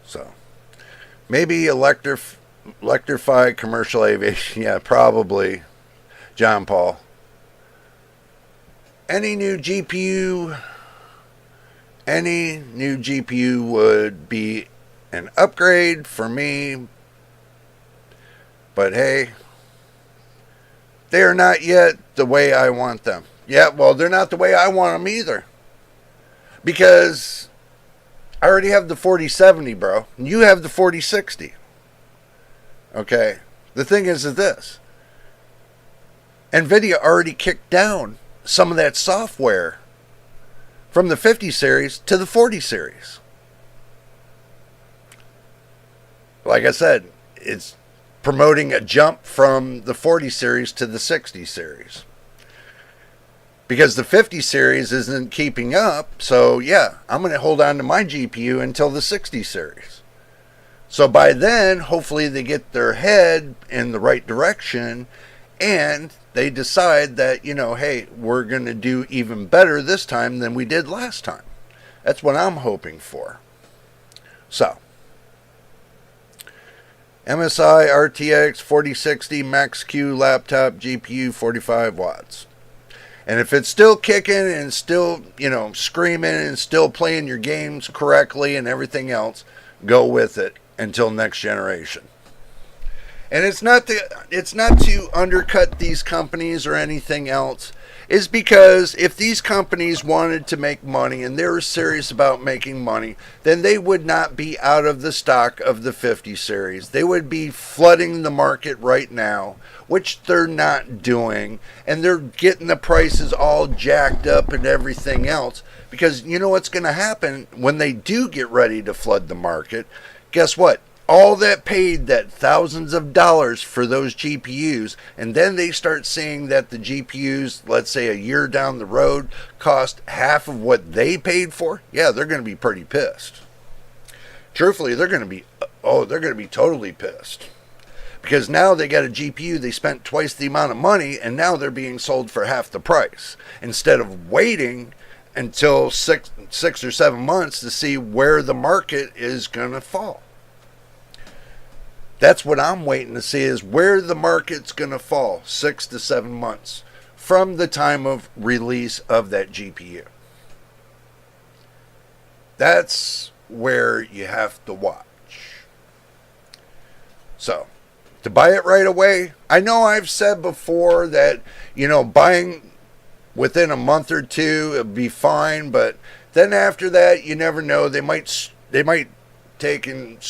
So, maybe electrify commercial aviation. Yeah, probably, John Paul. Any new GPU would be an upgrade for me. But hey, they are not yet the way I want them. Yeah, well, they're not the way I want them either. Because I already have the 4070, bro. And you have the 4060. Okay? The thing is this. Nvidia already kicked down some of that software from the 50 series to the 40 series. Like I said, it's promoting a jump from the 40 series to the 60 series. Because the 50 series isn't keeping up, so yeah, I'm going to hold on to my GPU until the 60 series. So by then, hopefully they get their head in the right direction and they decide that, hey, we're going to do even better this time than we did last time. That's what I'm hoping for. So, MSI RTX 4060 Max-Q laptop GPU 45 watts. And if it's still kicking and still, screaming and still playing your games correctly and everything else, go with it until next generation. And it's not to undercut these companies or anything else. It's because if these companies wanted to make money and they were serious about making money, then they would not be out of the stock of the 50 series. They would be flooding the market right now, which they're not doing. And they're getting the prices all jacked up and everything else. Because you know what's going to happen when they do get ready to flood the market? Guess what? All that paid that thousands of dollars for those GPUs, and then they start seeing that the GPUs, let's say a year down the road, cost half of what they paid for. Yeah, they're going to be pretty pissed. Truthfully, they're going to be totally pissed. Because now they got a GPU, they spent twice the amount of money, and now they're being sold for half the price. Instead of waiting until six or 7 months to see where the market is going to fall. That's what I'm waiting to see, is where the market's going to fall 6 to 7 months from the time of release of that GPU. That's where you have to watch. So, to buy it right away, I know I've said before that, buying within a month or two, it'll be fine, but then after that, you never know. They might take and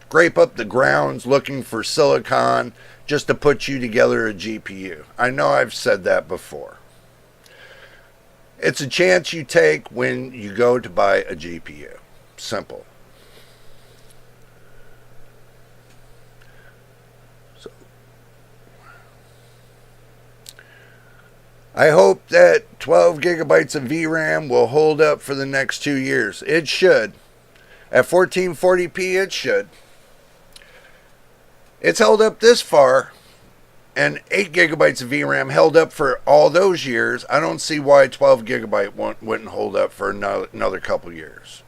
scrape up the grounds looking for silicon just to put you together a GPU. I know I've said that before. It's a chance you take when you go to buy a GPU. Simple. So, I hope that 12 gigabytes of VRAM will hold up for the next 2 years. It should. At 1440p, it should. It's held up this far, and 8 gigabytes of VRAM held up for all those years. I don't see why 12 gigabyte wouldn't hold up for another couple years.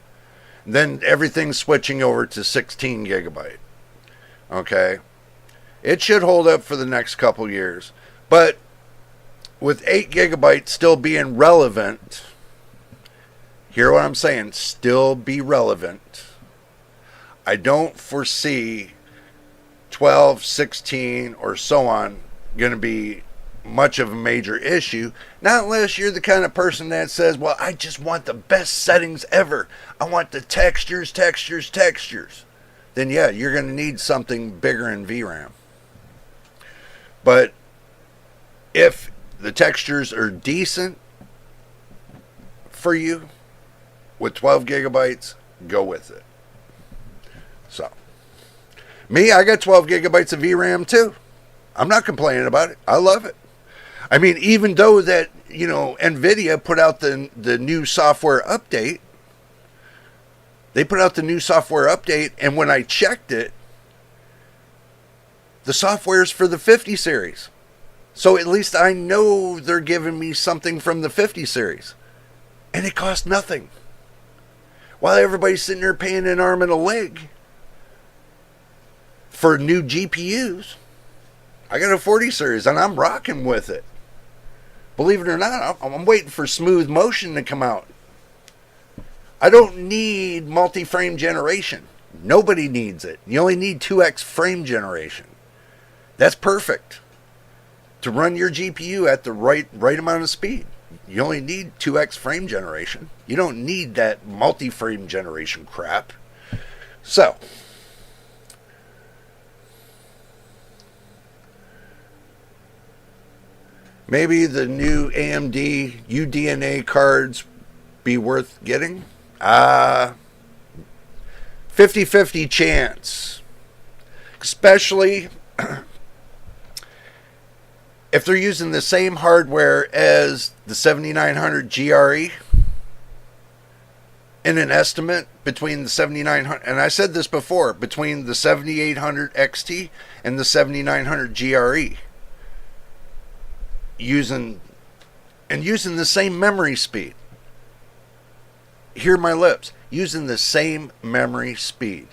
Then everything's switching over to 16 gigabyte. Okay? It should hold up for the next couple years. But with 8 gigabytes still being relevant, hear what I'm saying, still be relevant, I don't foresee 12, 16, or so on going to be much of a major issue. Not unless you're the kind of person that says, well, I just want the best settings ever. I want the textures. Then yeah, you're going to need something bigger in VRAM. But if the textures are decent for you with 12 gigabytes, go with it. So, me, I got 12 gigabytes of VRAM too. I'm not complaining about it. I love it. I mean, even though that, Nvidia put out the new software update, and when I checked it, the software's for the 50 series. So at least I know they're giving me something from the 50 series. And it costs nothing. While everybody's sitting there paying an arm and a leg for new GPUs, I got a 40 series and I'm rocking with it. Believe it or not, I'm waiting for smooth motion to come out. I don't need multi-frame generation. Nobody needs it. You only need 2x frame generation. That's perfect to run your GPU at the right amount of speed. You only need 2x frame generation. You don't need that multi-frame generation crap. So, maybe the new AMD UDNA cards be worth getting. 50-50 chance. Especially if they're using the same hardware as the 7900 GRE in an estimate between the 7900, and I said this before, between the 7800 XT and the 7900 GRE, using the same memory speed. Hear my lips. Using the same memory speed.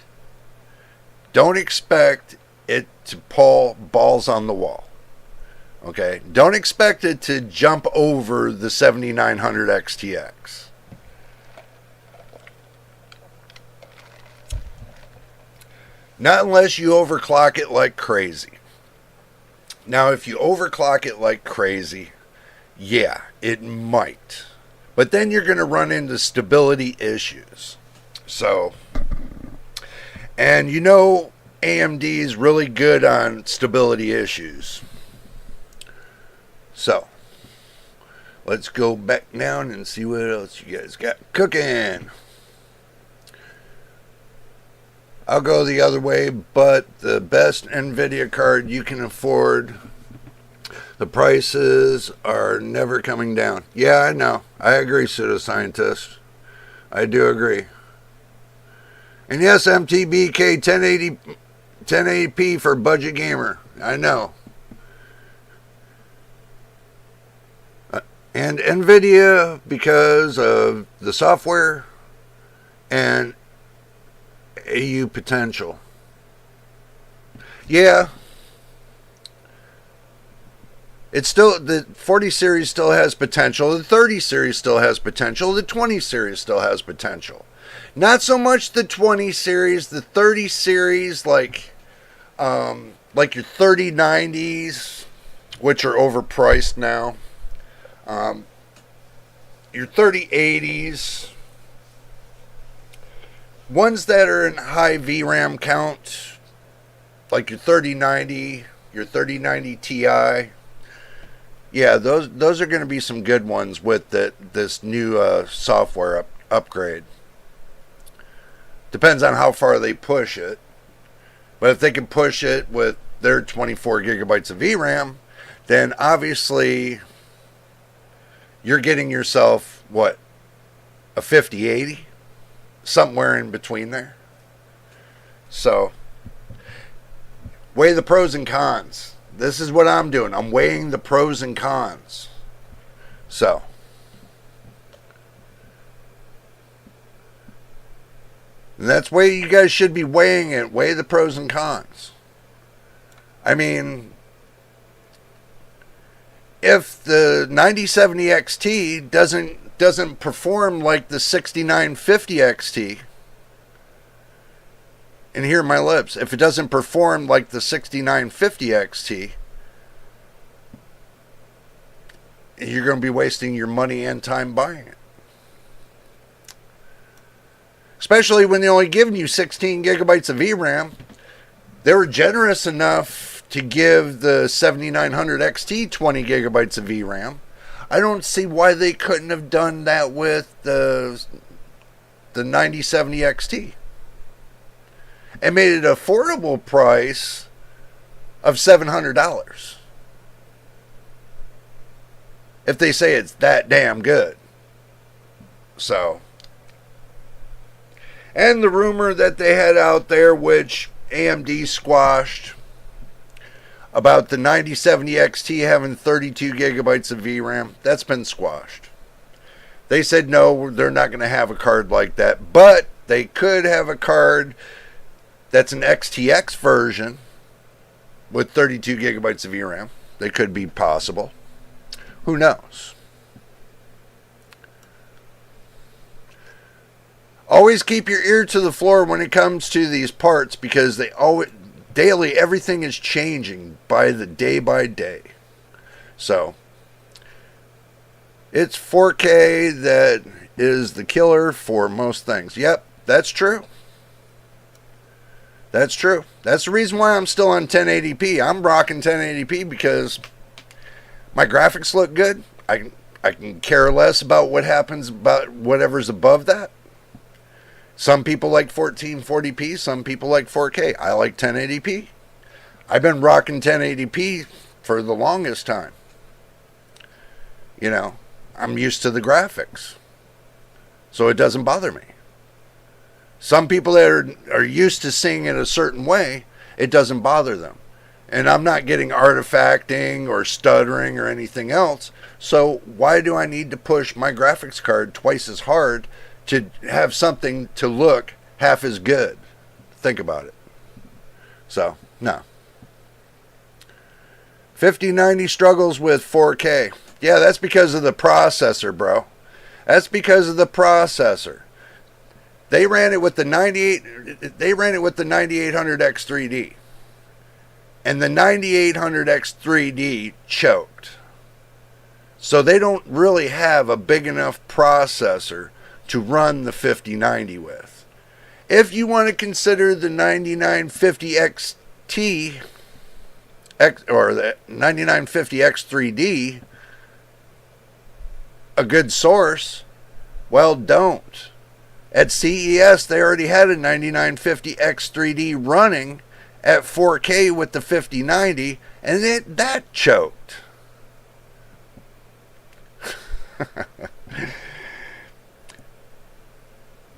Don't expect it to pull balls on the wall. Okay? Don't expect it to jump over the 7900 XTX. Not unless you overclock it like crazy. Now, if you overclock it like crazy, yeah, it might. But then you're going to run into stability issues. So, and you know AMD is really good on stability issues. So, let's go back down and see what else you guys got cooking. I'll go the other way, but the best Nvidia card you can afford, the prices are never coming down. Yeah, I know. I agree, pseudoscientist. I do agree. And yes, MTBK 1080p for budget gamer. I know. And Nvidia, because of the software and AU potential. Yeah. It's still, the 40 series still has potential. The 30 series still has potential. The 20 series still has potential. Not so much the 20 series. The 30 series, like your 3090s, which are overpriced now. Your 3080s. Ones that are in high VRAM count, like your 3090, your 3090 Ti. Yeah, those are going to be some good ones with this new software upgrade. Depends on how far they push it. But if they can push it with their 24 gigabytes of VRAM, then obviously you're getting yourself, what, a 5080? Somewhere in between there. So, weigh the pros and cons. This is what I'm doing. I'm weighing the pros and cons. So, and that's where you guys should be weighing it. Weigh the pros and cons. I mean, if the 9070 XT doesn't perform like the 6950 XT, and hear my lips, if it doesn't perform like the 6950 XT, you're going to be wasting your money and time buying it. Especially when they're only giving you 16 gigabytes of VRAM. They were generous enough to give the 7900 XT 20 gigabytes of VRAM. I don't see why they couldn't have done that with the 9070 XT. And made it an affordable price of $700. If they say it's that damn good. So. And the rumor that they had out there, which AMD squashed, about the 9070 XT having 32 gigabytes of VRAM, that's been squashed. They said no, they're not going to have a card like that, but they could have a card that's an XTX version with 32 gigabytes of VRAM. They could be possible. Who knows? Always keep your ear to the floor when it comes to these parts, because they always daily, everything is changing by the day by day. So, It's 4K that is the killer for most things. Yep, that's true. That's true. That's the reason why I'm still on 1080p. I'm rocking 1080p because my graphics look good. I can care less about what happens about whatever's above that. Some people like 1440p, some people like 4K. I like 1080p. I've been rocking 1080p for the longest time. You know, I'm used to the graphics, so it doesn't bother me. Some people that are used to seeing it a certain way, it doesn't bother them. And I'm not getting artifacting or stuttering or anything else. So why do I need to push my graphics card twice as hard to have something to look half as good? Think about it. So, no. 5090 struggles with 4K. Yeah, that's because of the processor, bro. That's because of the processor. They ran it with the 9800X3D. And the 9800X3D choked. So they don't really have a big enough processor to run the 5090 with. If you want to consider the 9950XT or the 9950X3D a good source, well, don't. At CES, they already had a 9950X3D running at 4K with the 5090, and that choked.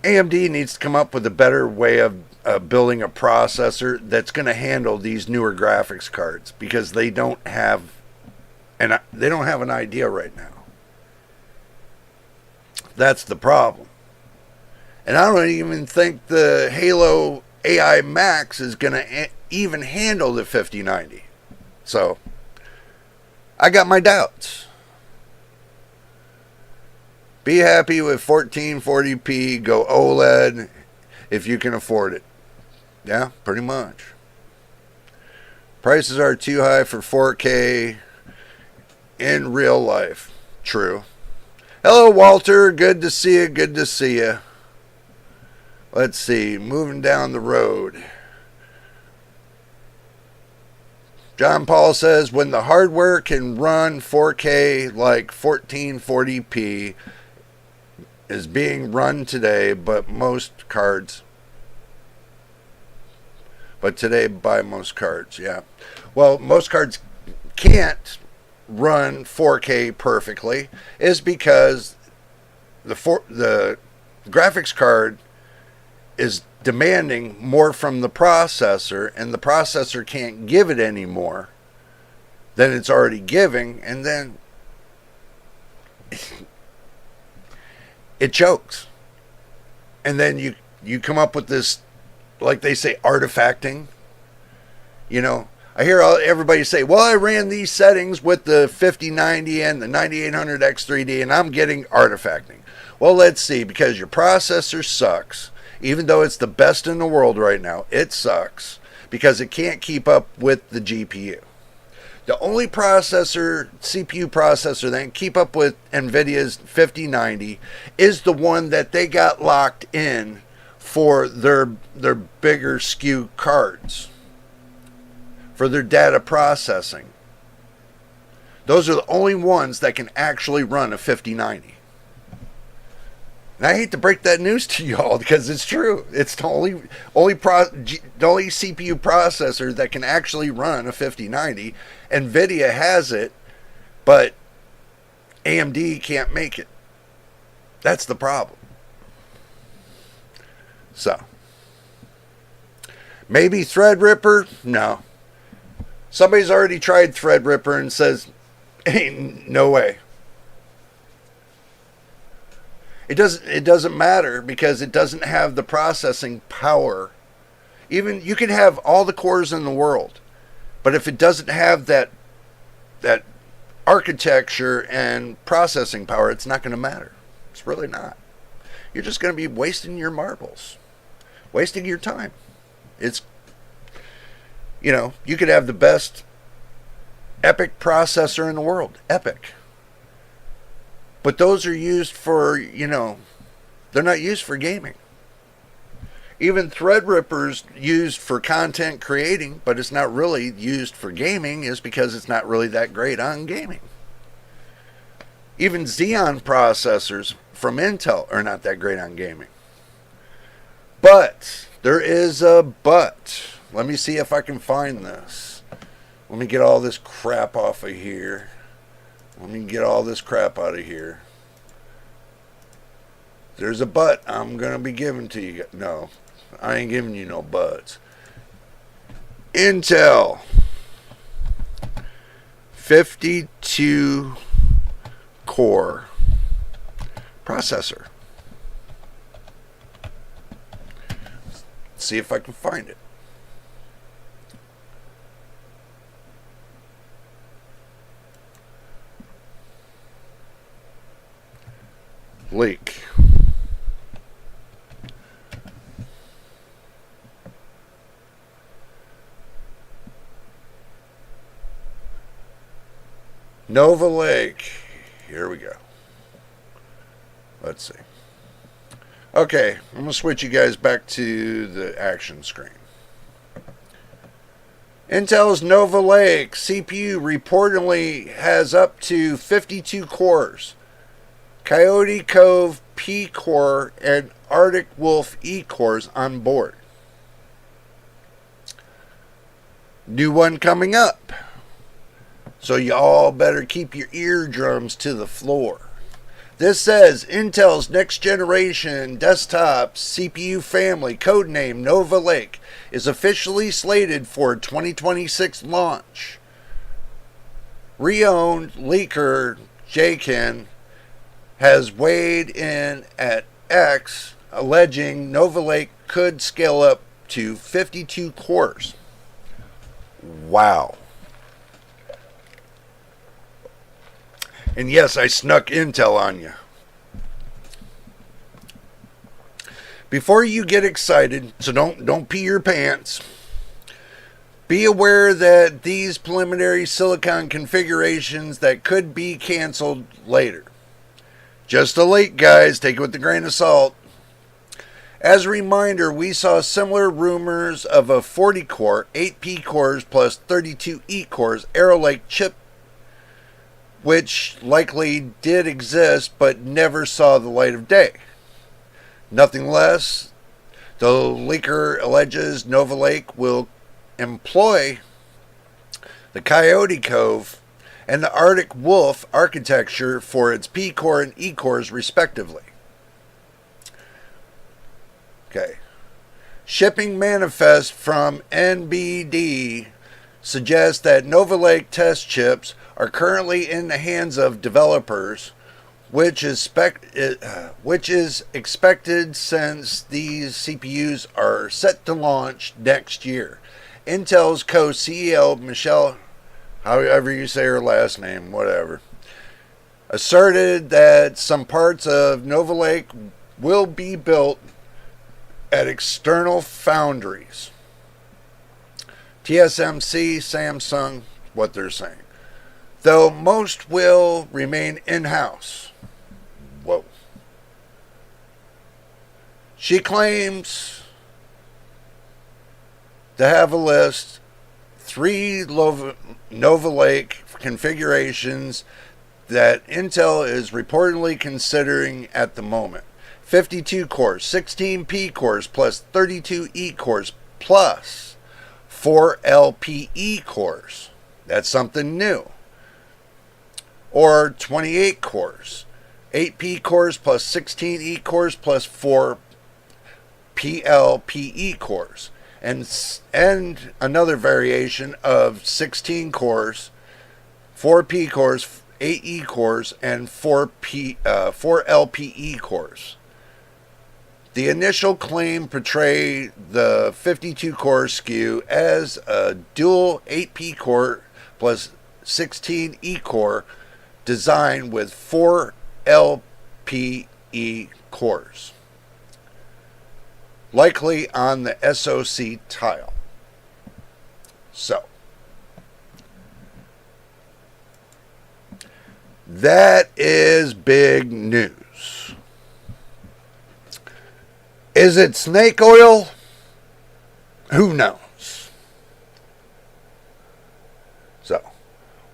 AMD needs to come up with a better way of building a processor that's going to handle these newer graphics cards, because they don't have an idea right now. That's the problem. And I don't even think the Halo AI Max is going to even handle the 5090. So, I got my doubts. Be happy with 1440p, go OLED if you can afford it. Yeah, pretty much. Prices are too high for 4K in real life. True. Hello, Walter. Good to see you. Good to see you. Let's see. Moving down the road. John Paul says, when the hardware can run 4K like 1440p is being run today, but today by most cards, yeah. Well, most cards can't run 4K perfectly, is because the graphics card is demanding more from the processor, and the processor can't give it any more than it's already giving, and then it chokes. And then you come up with this, like they say, artifacting. You know, I hear everybody say, well, I ran these settings with the 5090 and the 9800X3D, and I'm getting artifacting. Well, let's see, because your processor sucks. Even though it's the best in the world right now, it sucks because it can't keep up with the GPU. The only CPU processor that can keep up with Nvidia's 5090 is the one that they got locked in for their bigger SKU cards, for their data processing. Those are the only ones that can actually run a 5090. And I hate to break that news to y'all because it's true. It's the only CPU processor that can actually run a 5090. Nvidia has it, but AMD can't make it. That's the problem. So, maybe Threadripper? No. Somebody's already tried Threadripper and says, ain't no way. It doesn't matter because it doesn't have the processing power. Even you can have all the cores in the world, but if it doesn't have that architecture and processing power, it's not going to matter. It's really not. You're just going to be wasting your marbles, wasting your time. It's, you could have the best epic processor in the world, epic. But those are used for, they're not used for gaming. Even Threadripper's used for content creating, but it's not really used for gaming, is because it's not really that great on gaming. Even Xeon processors from Intel are not that great on gaming. But there is a but. Let me see if I can find this. Let me get all this crap off of here. Let me get all this crap out of here. There's a but I'm going to be giving to you. No, I ain't giving you no buts. Intel 52 core processor. Let's see if I can find it. Leak. Nova Lake. Here we go. Let's see. Okay, I'm going to switch you guys back to the action screen. Intel's Nova Lake CPU reportedly has up to 52 cores. Coyote Cove P core and Arctic Wolf E cores on board. New one coming up. So y'all better keep your eardrums to the floor. This says Intel's next generation desktop CPU family, codenamed Nova Lake, is officially slated for 2026 launch. Re-owned leaker Jaykin has weighed in at X, alleging Nova Lake could scale up to 52 cores. Wow. And yes, I snuck Intel on you. Before you get excited, so don't pee your pants, be aware that these preliminary silicon configurations that could be canceled later. Just a leak, guys. Take it with a grain of salt. As a reminder, we saw similar rumors of a 40-core, 8P cores plus 32 E cores Arrow Lake chip, which likely did exist but never saw the light of day. Nothing less, the leaker alleges Nova Lake will employ the Coyote Cove and the Arctic Wolf architecture for its P core and E cores respectively. Okay. Shipping manifest from NBD suggests that Nova Lake test chips are currently in the hands of developers, which is expected since these CPUs are set to launch next year. Intel's co-CEO Michelle, however you say her last name, whatever, asserted that some parts of Nova Lake will be built at external foundries. TSMC, Samsung, what they're saying. Though most will remain in-house. Whoa. She claims to have a list, 3 Nova Lake configurations that Intel is reportedly considering at the moment. 52 cores, 16 P cores plus 32 E cores plus 4 LPE cores. That's something new. Or 28 cores, 8 P cores plus 16 E cores plus 4 PLPE cores. And another variation of 16 cores, 4 P cores, 8 E cores, and 4 LPE cores. The initial claim portrayed the 52 core SKU as a dual 8 P core plus 16 E core design with 4 LPE cores, likely on the SoC tile. So, That is big news. Is it snake oil? Who knows? So,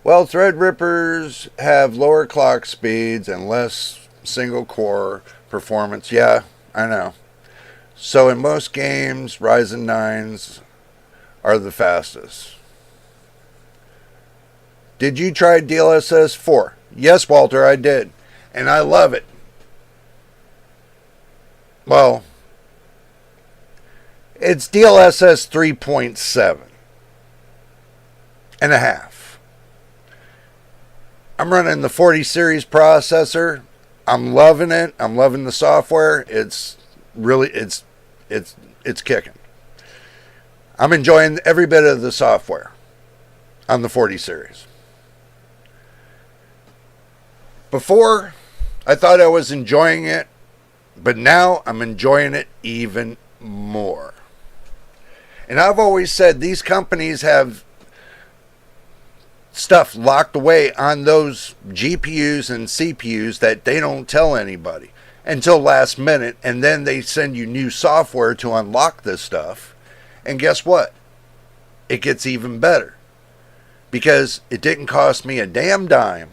well, Threadrippers have lower clock speeds and less single core performance. Yeah, I know. So in most games, Ryzen 9s are the fastest. Did you try DLSS 4? Yes, Walter, I did. And I love it. Well, it's DLSS 3.7 and a half. I'm running the 40 series processor. I'm loving it. I'm loving the software. It's really, it's kicking. I'm enjoying every bit of the software on the 40 series. Before, I thought I was enjoying it, but now I'm enjoying it even more. And I've always said these companies have stuff locked away on those GPUs and CPUs that they don't tell anybody until last minute, and then they send you new software to unlock this stuff. And guess what? It gets even better because it didn't cost me a damn dime.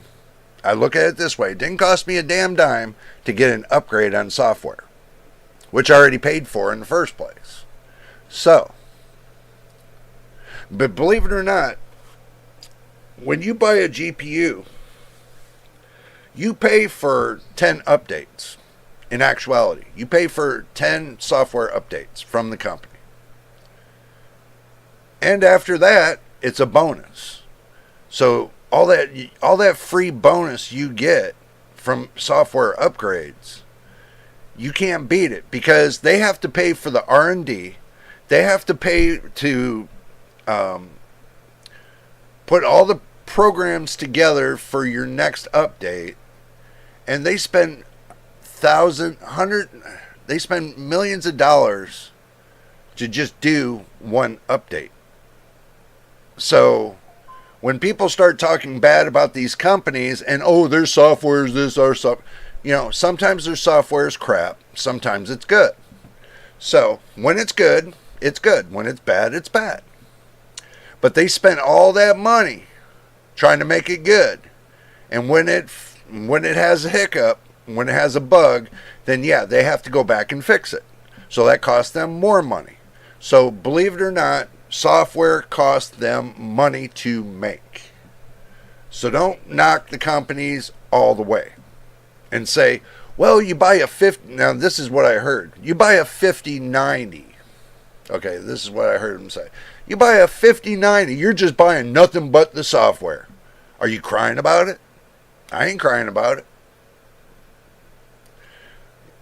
I look at it this way. It didn't cost me a damn dime to get an upgrade on software, which I already paid for in the first place. So, but believe it or not, when you buy a GPU, you pay for 10 updates. In actuality, you pay for 10 software updates from the company. And after that, it's a bonus. So all that free bonus you get from software upgrades, you can't beat it because they have to pay for the R&D. They have to pay to put all the programs together for your next update, and they spend they spend millions of dollars to just do one update. So when people start talking bad about these companies and, oh, their software is this, our software, sometimes their software is crap, sometimes it's good. So when it's good, it's good. When it's bad, it's bad. But they spent all that money trying to make it good. And when it has a hiccup, when it has a bug, then yeah, they have to go back and fix it. So that costs them more money. So believe it or not, software costs them money to make. So don't knock the companies all the way and say, well, you buy a 50. Now this is what I heard. You buy a 5090. Okay, this is what I heard them say. You buy a 5090, you're just buying nothing but the software. Are you crying about it? I ain't crying about it.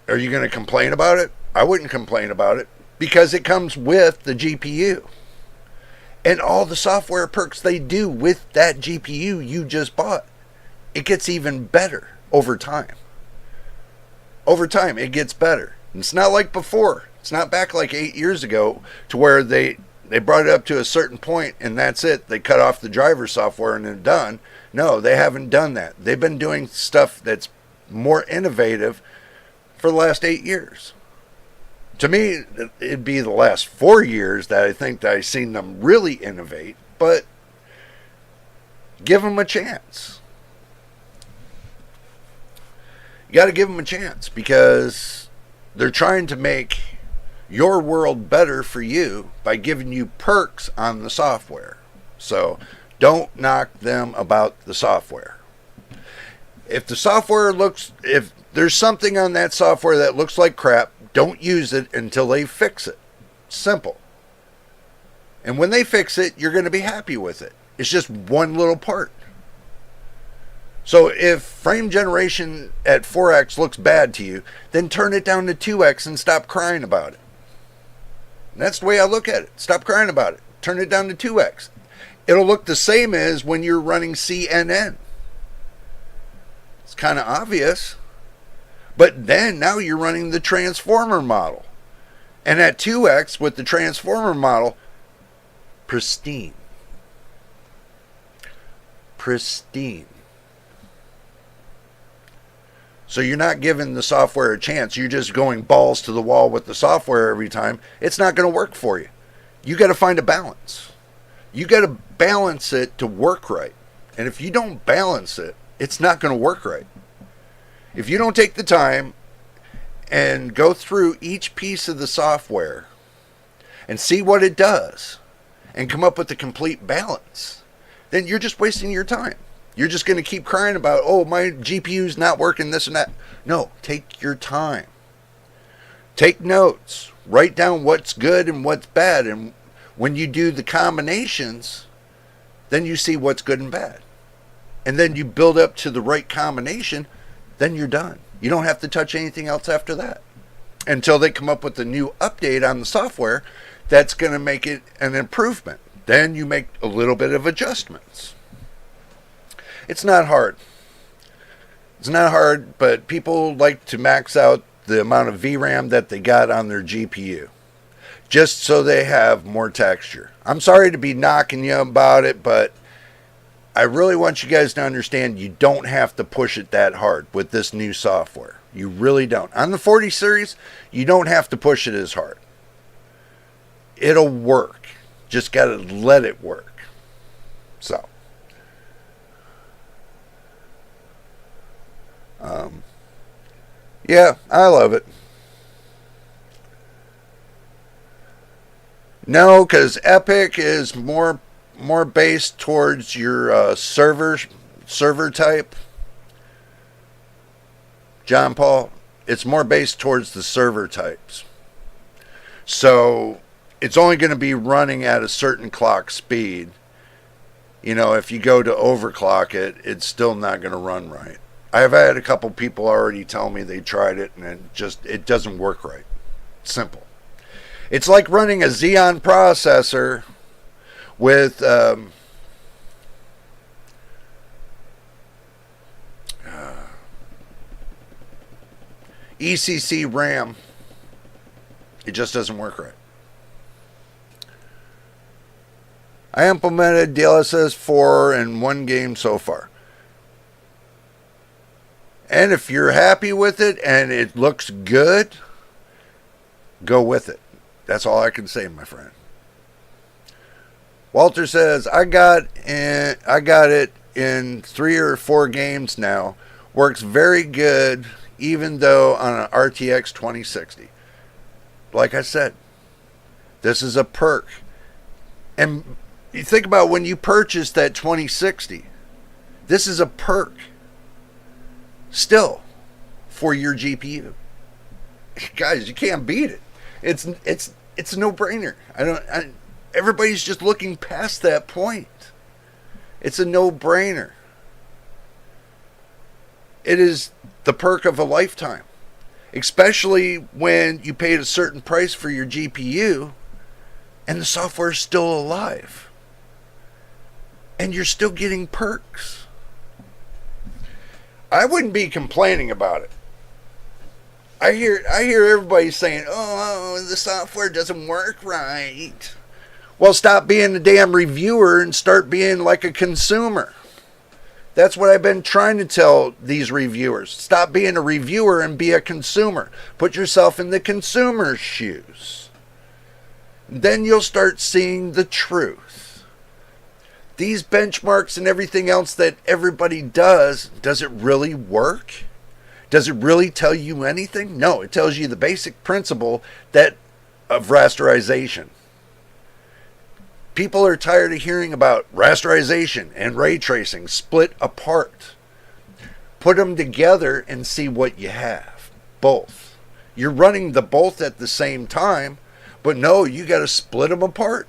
Are you going to complain about it? I wouldn't complain about it because it comes with the GPU. And all the software perks they do with that GPU you just bought. It gets even better over time. Over time, it gets better. It's not like before. It's not back like 8 years ago to where they brought it up to a certain point and that's it. They cut off the driver software and they're done. No, they haven't done that. They've been doing stuff that's more innovative for the last 8 years. To me, it'd be the last 4 years that I think that I've seen them really innovate, but give them a chance. You got to give them a chance because they're trying to make your world better for you by giving you perks on the software. So don't knock them about the software. If there's something on that software that looks like crap, don't use it until they fix it. Simple. And when they fix it, you're going to be happy with it. It's just one little part. So if frame generation at 4x looks bad to you, then turn it down to 2x and stop crying about it. And that's the way I look at it. Stop crying about it. Turn it down to 2x. It'll look the same as when you're running CNN. It's kind of obvious. But then now you're running the transformer model. And at 2x with the transformer model, pristine. Pristine. So you're not giving the software a chance. You're just going balls to the wall with the software every time. It's not going to work for you. You got to find a balance. You got to balance it to work right. And if you don't balance it, it's not going to work right. If you don't take the time and go through each piece of the software and see what it does and come up with a complete balance, then you're just wasting your time. You're just going to keep crying about, oh, my GPU's not working, this and that. No, take your time. Take notes. Write down what's good and what's bad. And when you do the combinations, then you see what's good and bad. And then you build up to the right combination, then you're done. You don't have to touch anything else after that. Until they come up with a new update on the software that's going to make it an improvement. Then you make a little bit of adjustments. It's not hard. It's not hard, but people like to max out the amount of VRAM that they got on their GPU, just so they have more texture. I'm sorry to be knocking you about it, but I really want you guys to understand you don't have to push it that hard with this new software. You really don't. On the 40 series, you don't have to push it as hard. It'll work. Just got to let it work. So. Yeah, I love it. No, because Epic is more based towards your server type. John Paul, it's more based towards the server types. So it's only going to be running at a certain clock speed. You know, if you go to overclock it, it's still not going to run right. I've had a couple people already tell me they tried it and it doesn't work right. Simple. It's like running a Xeon processor with ECC RAM. It just doesn't work right. I implemented DLSS 4 in one game so far. And if you're happy with it and it looks good, go with it. That's all I can say, my friend. Walter says, I got it in 3 or 4 games now. Works very good, even though on an RTX 2060. Like I said, this is a perk. And you think about when you purchased that 2060. This is a perk. Still, for your GPU, guys, you can't beat it. It's a no-brainer. Everybody's just looking past that point. It's a no-brainer. It is the perk of a lifetime, especially when you paid a certain price for your GPU, and the software is still alive, and you're still getting perks. I wouldn't be complaining about it. I hear everybody saying, oh, the software doesn't work right. Well, stop being a damn reviewer and start being like a consumer. That's what I've been trying to tell these reviewers. Stop being a reviewer and be a consumer. Put yourself in the consumer's shoes. Then you'll start seeing the truth. These benchmarks and everything else that everybody does it really work? Does it really tell you anything? No, it tells you the basic principle of rasterization. People are tired of hearing about rasterization and ray tracing split apart. Put them together and see what you have. Both. You're running the both at the same time, but no, you got to split them apart.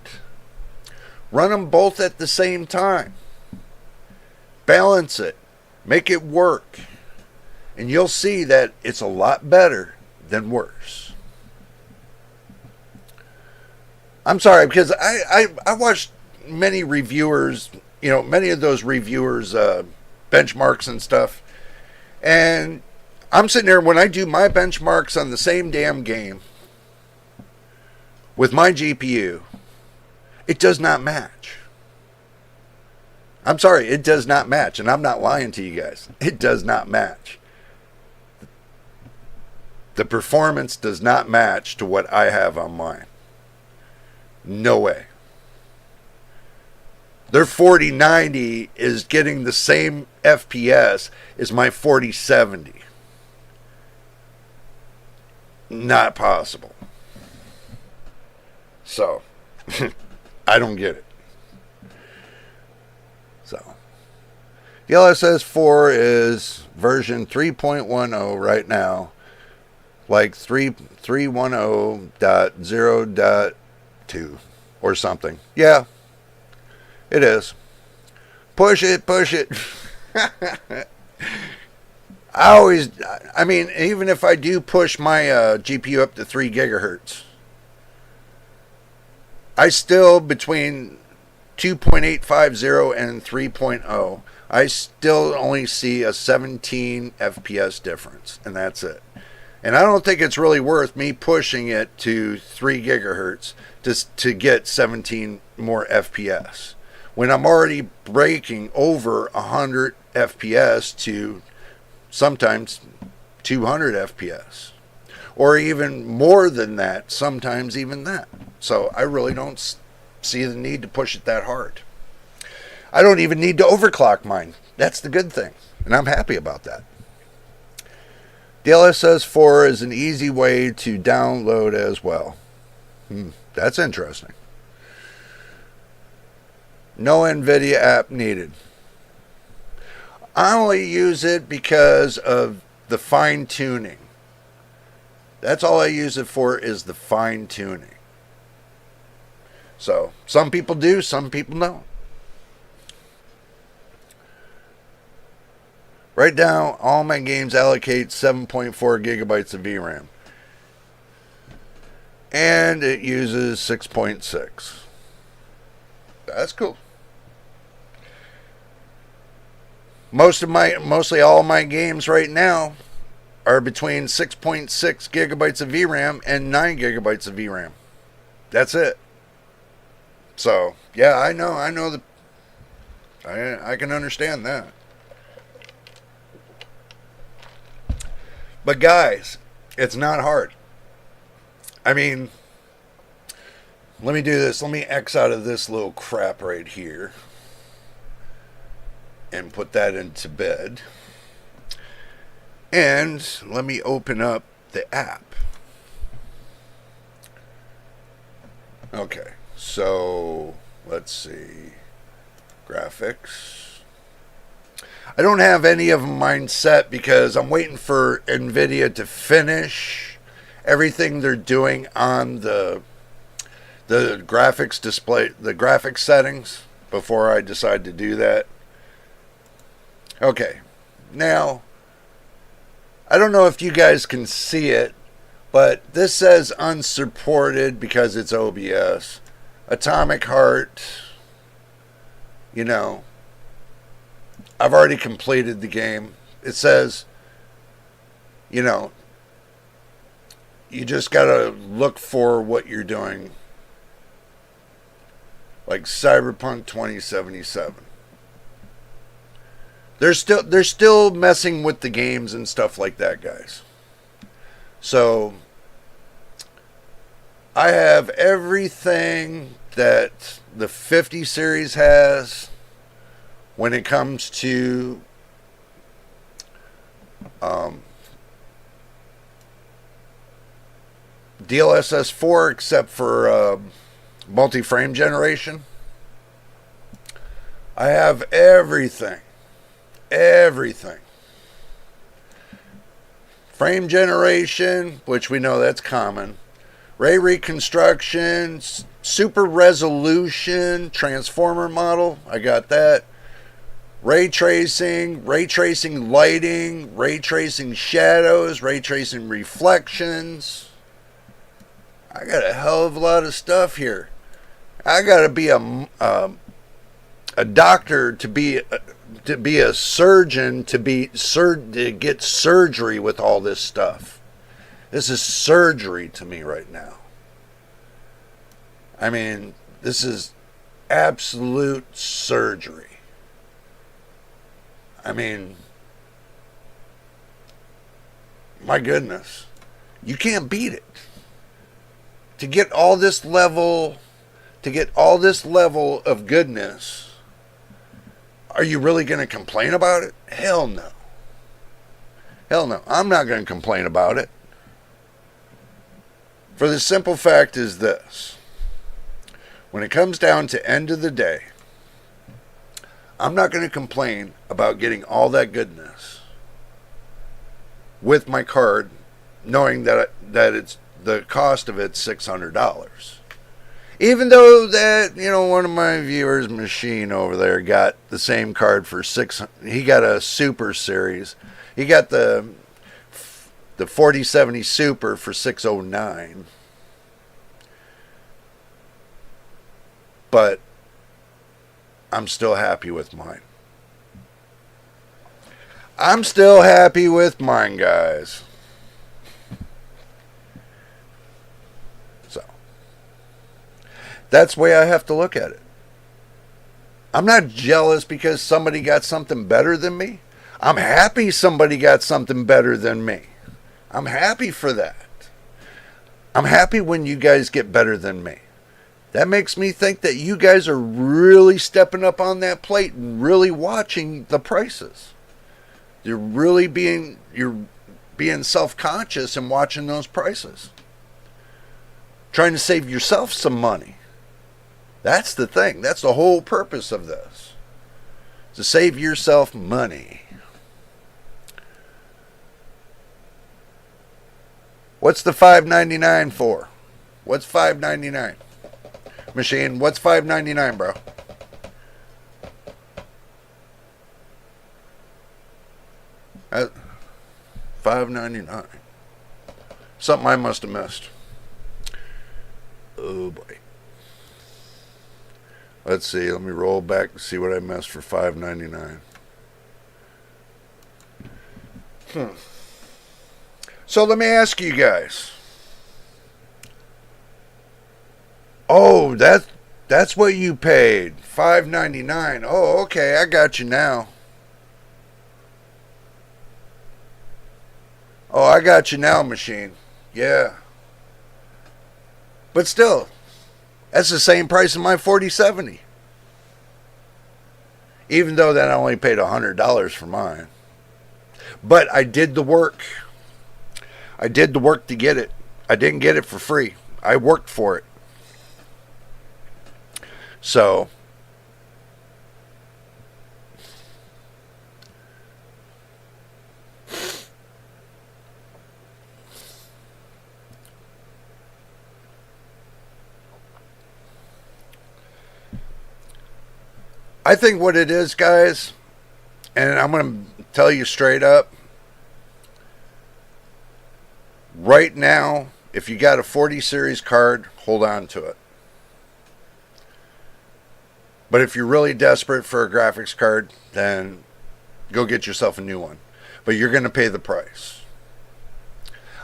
Run them both at the same time. Balance it. Make it work. And you'll see that it's a lot better than worse. I'm sorry, because I watched many reviewers, many of those reviewers' benchmarks and stuff. And I'm sitting there, when I do my benchmarks on the same damn game with my GPU, it does not match. I'm sorry, it does not match. And I'm not lying to you guys. It does not match. The performance does not match to what I have on mine. No way. Their 4090 is getting the same FPS as my 4070. Not possible. So, I don't get it. So, DLSS 4 is version 3.10 right now. Like 310.0.2 or something. Yeah, it is. Push it, push it. I mean, even if I do push my GPU up to 3 gigahertz, I still, between 2.850 and 3.0, I still only see a 17 FPS difference, and that's it. And I don't think it's really worth me pushing it to 3 gigahertz to get 17 more FPS when I'm already breaking over 100 FPS to sometimes 200 FPS, or even more than that, sometimes even that. So I really don't see the need to push it that hard. I don't even need to overclock mine. That's the good thing, and I'm happy about that. DLSS 4 is an easy way to download as well. That's interesting. No Nvidia app needed. I only use it because of the fine tuning. That's all I use it for, is the fine tuning. So, some people do, some people don't. Right now, all my games allocate 7.4 gigabytes of VRAM. And it uses 6.6. That's cool. Mostly all my games right now are between 6.6 gigabytes of VRAM and 9 gigabytes of VRAM. That's it. So, yeah, I know I can understand that. But guys, it's not hard. I mean, let me do this. Let me X out of this little crap right here and put that into bed. And let me open up the app. Okay, so let's see. Graphics. I don't have any of mine set because I'm waiting for Nvidia to finish everything they're doing on the graphics display, the graphics settings, before I decide to do that. Okay, now I don't know if you guys can see it, but this says unsupported because it's OBS. Atomic Heart, you know, I've already completed the game. It says, you know, you just gotta look for what you're doing. Like Cyberpunk 2077. They're still messing with the games and stuff like that, guys. So I have everything that the 50 series has when it comes to DLSS 4, except for multi-frame generation. I have everything. Frame generation, which we know that's common. Ray reconstruction, super resolution, transformer model. I got that. Ray tracing lighting, ray tracing shadows, ray tracing reflections. I got a hell of a lot of stuff here. I got to be a doctor to be a surgeon to get surgery with all this stuff. This is surgery to me right now. I mean, this is absolute surgery. I mean, my goodness. You can't beat it. To get all this level of goodness, are you really going to complain about it? Hell no. Hell no. I'm not going to complain about it. For the simple fact is this. When it comes down to end of the day, I'm not going to complain about getting all that goodness with my card, knowing that it's the cost of it's $600. Even though that, one of my viewers' machine over there got the same card for he got a Super Series. He got the 4070 Super for $609. But I'm still happy with mine. I'm still happy with mine, guys. So, that's the way I have to look at it. I'm not jealous because somebody got something better than me. I'm happy somebody got something better than me. I'm happy for that. I'm happy when you guys get better than me. That makes me think that you guys are really stepping up on that plate and really watching the prices. You're being self-conscious and watching those prices. Trying to save yourself some money. That's the thing. That's the whole purpose of this. To save yourself money. What's the $5.99 for? What's $5.99? Machine, what's $5.99, bro? $5.99. Something I must have missed. Oh boy. Let's see. Let me roll back and see what I missed for $5.99. So let me ask you guys. Oh, that's what you paid. $5.99. Oh, okay, I got you now. Oh, I got you now, machine. Yeah. But still, that's the same price as my 4070. Even though that I only paid $100 for mine. But I did the work. I did the work to get it. I didn't get it for free. I worked for it. So, I think what it is, guys, and I'm going to tell you straight up, right now, if you got a 40 series card, hold on to it. But if you're really desperate for a graphics card, then go get yourself a new one. But you're going to pay the price.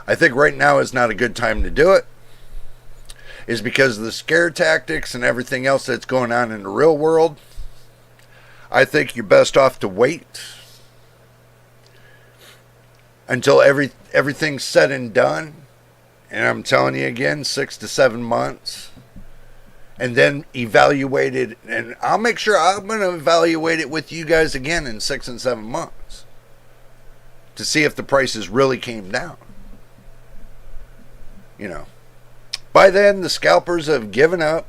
I think right now is not a good time to do it. Is because of the scare tactics and everything else that's going on in the real world. I think you're best off to wait until everything's said and done. And I'm telling you again, 6 to 7 months. And then evaluate it. And I'll make sure I'm going to evaluate it with you guys again in 6 and 7 months. To see if the prices really came down. By then, the scalpers have given up.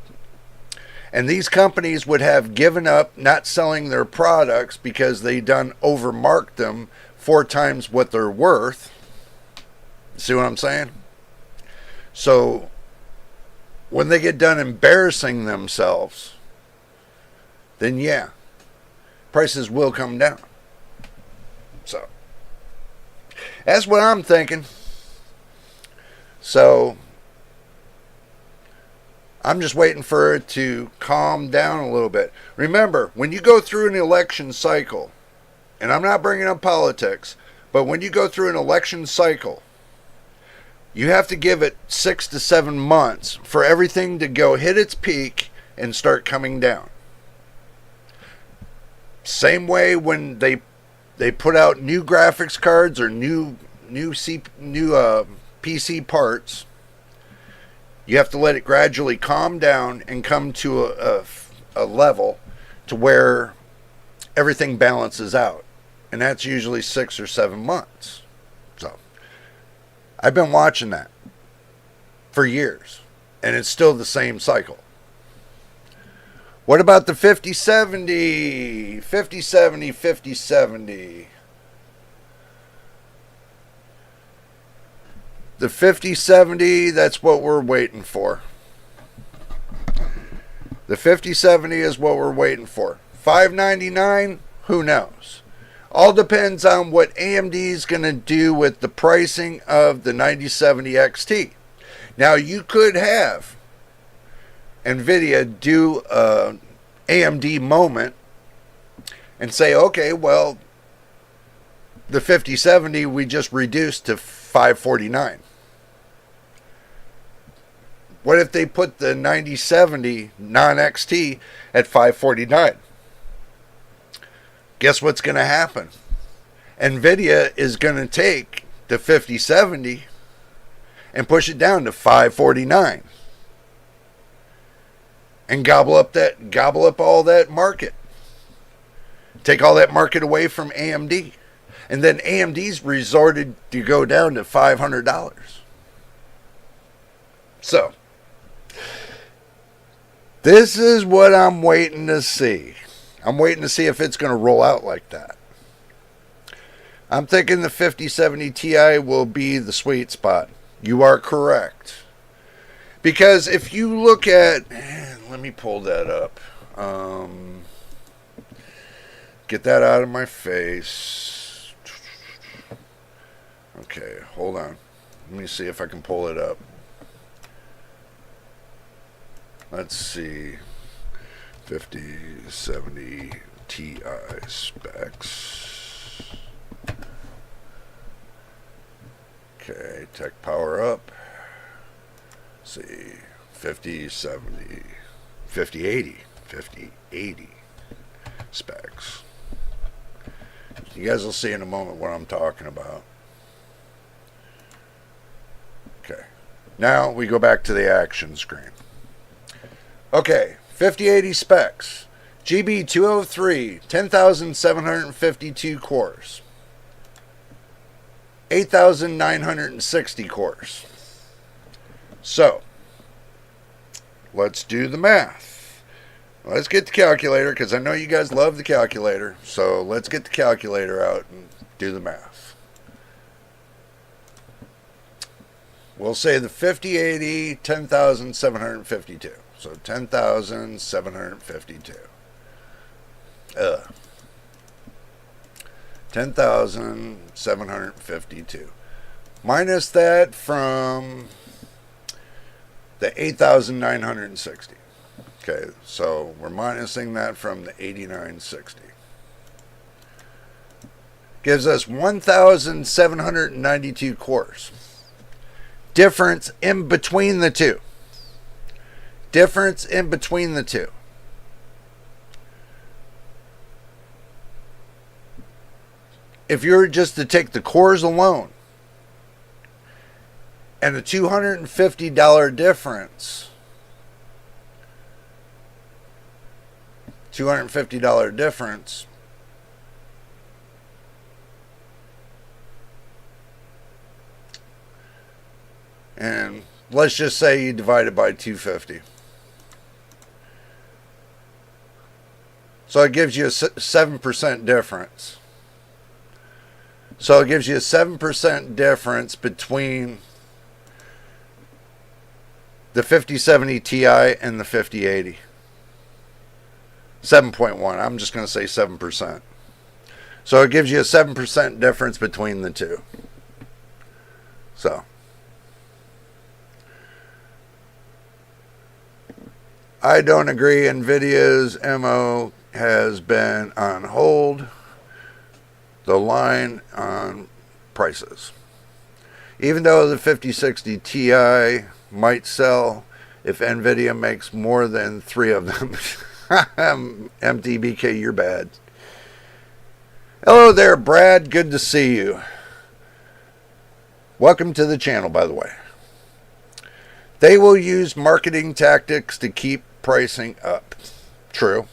And these companies would have given up not selling their products because they done overmarked them 4 times what they're worth. See what I'm saying? So, when they get done embarrassing themselves, then yeah, prices will come down. So, that's what I'm thinking. So, I'm just waiting for it to calm down a little bit. Remember, when you go through an election cycle, and I'm not bringing up politics, but when you go through an election cycle, you have to give it 6 to 7 months for everything to go hit its peak and start coming down. Same way when they put out new graphics cards or new PC parts, you have to let it gradually calm down and come to a level to where everything balances out. And that's usually 6 or 7 months. So I've been watching that for years, and it's still the same cycle. What about the 5070? 5070, 5070. The 5070, that's what we're waiting for. The 5070 is what we're waiting for. $599, who knows? All depends on what AMD is going to do with the pricing of the 9070 XT. Now, you could have Nvidia do an AMD moment and say, okay, well, the 5070 we just reduced to $549. What if they put the 9070 non-XT at $549? Guess what's going to happen? Nvidia is going to take the 5070 and push it down to $549 and gobble up all that market. Take all that market away from AMD. And then AMD's resorted to go down to $500. So, this is what I'm waiting to see. I'm waiting to see if it's going to roll out like that. I'm thinking the 5070 Ti will be the sweet spot. You are correct. Because if you look at... let me pull that up. Get that out of my face. Okay, hold on. Let me see if I can pull it up. Let's see. 5070 Ti specs. Okay, tech power up. Let's see. 5070. 5080 specs. You guys will see in a moment what I'm talking about. Okay. Now we go back to the action screen. Okay, 5080 specs. GB203, 10,752 cores. 8,960 cores. So, let's do the math. Let's get the calculator, because I know you guys love the calculator. So, let's get the calculator out and do the math. We'll say the 5080, 10,752. So 10,752. 10,752. Minus that from the 8,960. Okay, so we're minusing that from the 8,960. Gives us 1,792 cores. Difference in between the two. Difference in between the two. If you were just to take the cores alone and the $250 difference, $250 difference, and let's just say you divide it by 250. So it gives you a 7% difference. So it gives you a 7% difference between the 5070 Ti and the 5080. 7.1. I'm just going to say 7%. So it gives you a 7% difference between the two. So I don't agree. Nvidia's MO has been on hold. The line on prices. Even though the 5060 Ti might sell if Nvidia makes more than 3 of them. MTBK, you're bad. Hello there, Brad. Good to see you. Welcome to the channel, by the way. They will use marketing tactics to keep pricing up. True.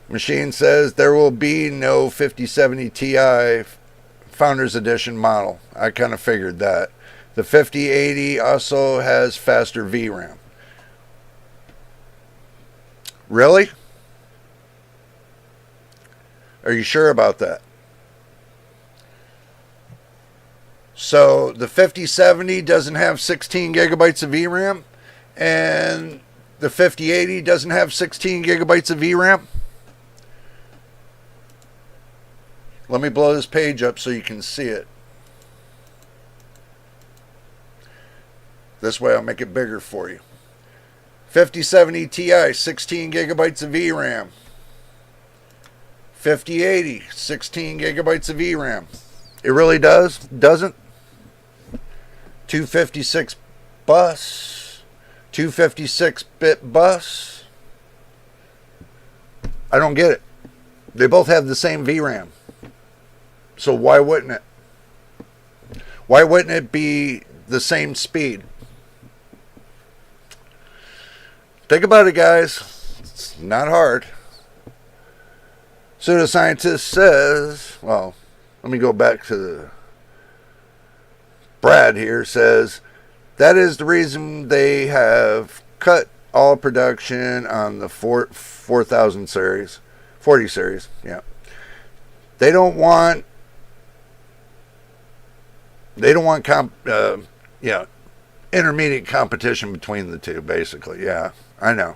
Machine says there will be no 5070 Ti Founders Edition model. I kind of figured that. The 5080 also has faster VRAM. Really? Are you sure about that? So the 5070 doesn't have 16 gigabytes of VRAM, and the 5080 doesn't have 16 gigabytes of VRAM? Let me blow this page up so you can see it. This way I'll make it bigger for you. 5070 Ti, 16 gigabytes of VRAM. 5080, 16 gigabytes of VRAM. It really does? Doesn't? 256 bus. 256-bit bus. I don't get it. They both have the same VRAM. So why wouldn't it? Why wouldn't it be the same speed? Think about it, guys. It's not hard. Pseudoscientist says, well, let me go back to the Brad here says, that is the reason they have cut all production on the 4000 series, 40 series, yeah. They don't want intermediate competition between the two, basically. Yeah, I know.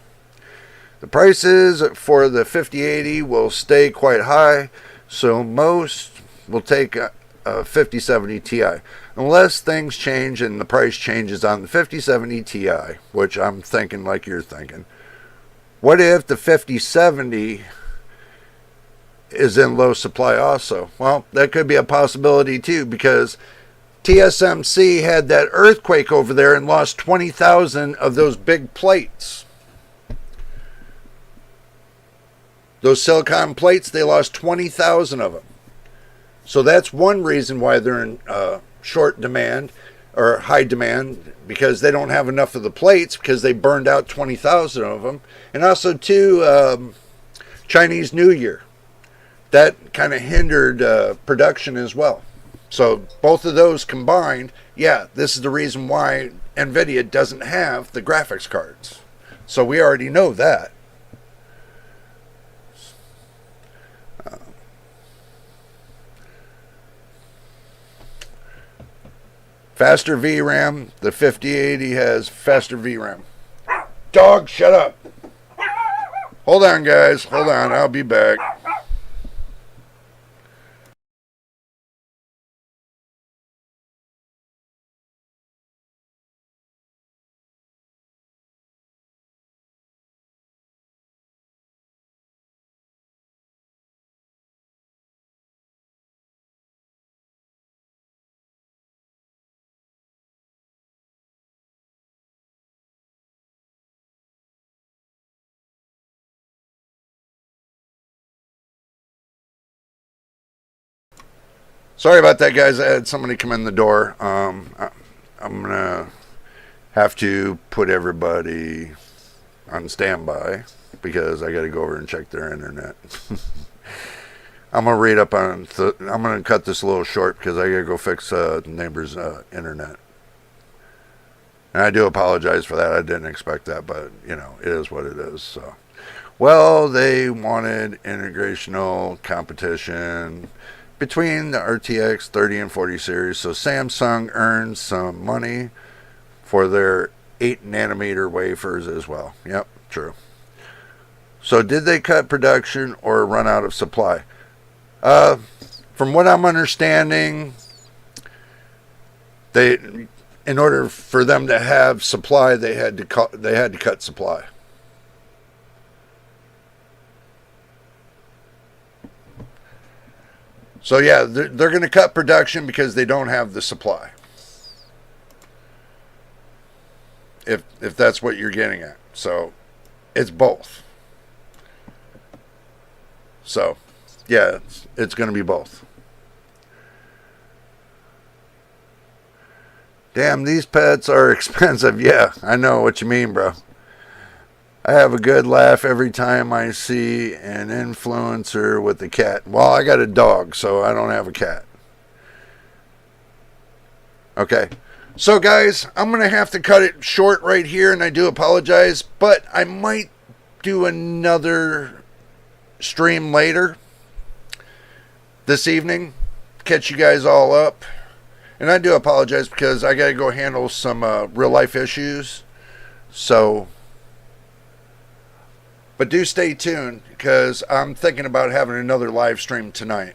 The prices for the 5080 will stay quite high, so most will take a 5070 Ti. Unless things change and the price changes on the 5070 Ti, which I'm thinking like you're thinking. What if the 5070 is in low supply also? Well, that could be a possibility too, because TSMC had that earthquake over there and lost 20,000 of those big plates. Those silicon plates, they lost 20,000 of them. So that's one reason why they're in short demand or high demand, because they don't have enough of the plates because they burned out 20,000 of them. And also too, Chinese New Year. That kind of hindered production as well. So both of those combined, yeah, this is the reason why Nvidia doesn't have the graphics cards. So we already know that. Faster VRAM. The 5080 has faster VRAM. Dog, shut up. Hold on, guys. Hold on. I'll be back. Sorry about that, guys. I had somebody come in the door. I'm going to have to put everybody on standby because I got to go over and check their internet. I'm going to read up on... I'm going to cut this a little short because I got to go fix the neighbor's internet. And I do apologize for that. I didn't expect that, but, you know, it is what it is. So, well, they wanted integrational competition between the RTX 30 and 40 series, so Samsung earned some money for their 8 nanometer wafers as well. Yep, true. So did they cut production or run out of supply? From what I'm understanding, in order for them to have supply, they had to cut supply. So yeah, they're going to cut production because they don't have the supply. If that's what you're getting at. So it's both. So yeah, it's going to be both. Damn, these pets are expensive. Yeah, I know what you mean, bro. I have a good laugh every time I see an influencer with a cat. Well, I got a dog, so I don't have a cat. Okay. So, guys, I'm going to have to cut it short right here, and I do apologize, but I might do another stream later this evening. Catch you guys all up. And I do apologize because I got to go handle some real life issues. So, but do stay tuned because I'm thinking about having another live stream tonight.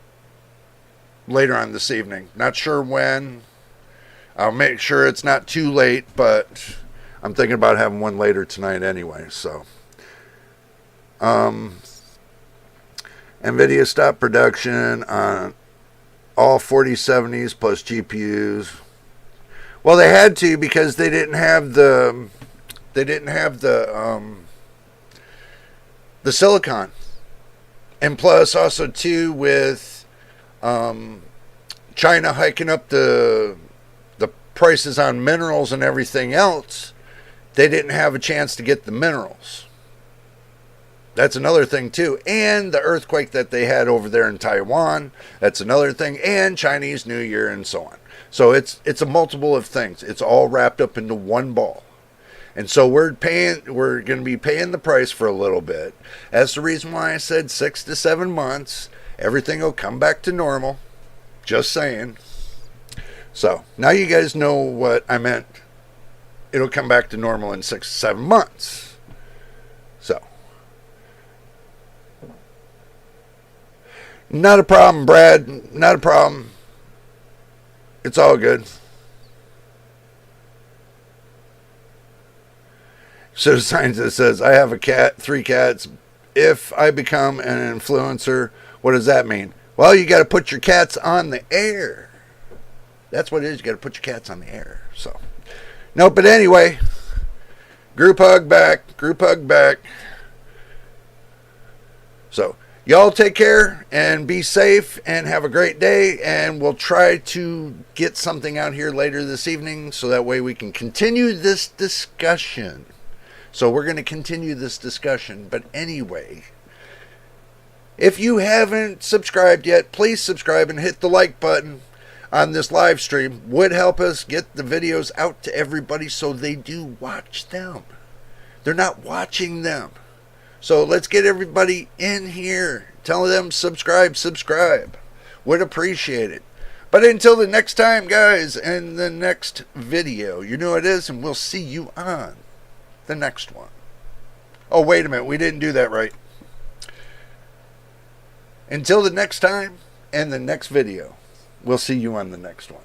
Later on this evening. Not sure when. I'll make sure it's not too late, but I'm thinking about having one later tonight anyway. So, Nvidia stopped production on all 4070s plus GPUs. Well, they had to because they didn't have the silicon, and plus also too with China hiking up the prices on minerals and everything else, they didn't have a chance to get the minerals. That's another thing too. And the earthquake that they had over there in Taiwan, that's another thing. And Chinese New Year and so on. So it's a multiple of things. It's all wrapped up into one ball. And so we're going to be paying the price for a little bit. That's the reason why I said 6 to 7 months. Everything will come back to normal. Just saying. So now you guys know what I meant. It'll come back to normal in 6 to 7 months. So. Not a problem, Brad. Not a problem. It's all good. So the sign that says, I have a cat, 3 cats. If I become an influencer, what does that mean? Well, you got to put your cats on the air. That's what it is. You got to put your cats on the air. So, no, but anyway, group hug back. Group hug back. So, y'all take care and be safe and have a great day. And we'll try to get something out here later this evening so that way we can continue this discussion. So we're going to continue this discussion. But anyway, if you haven't subscribed yet, please subscribe and hit the like button on this live stream. Would help us get the videos out to everybody so they do watch them. They're not watching them. So let's get everybody in here. Tell them subscribe. Would appreciate it. But until the next time, guys, in the next video, you know it is, and we'll see you on the next one. Oh, wait a minute. We didn't do that right. Until the next time and the next video, we'll see you on the next one.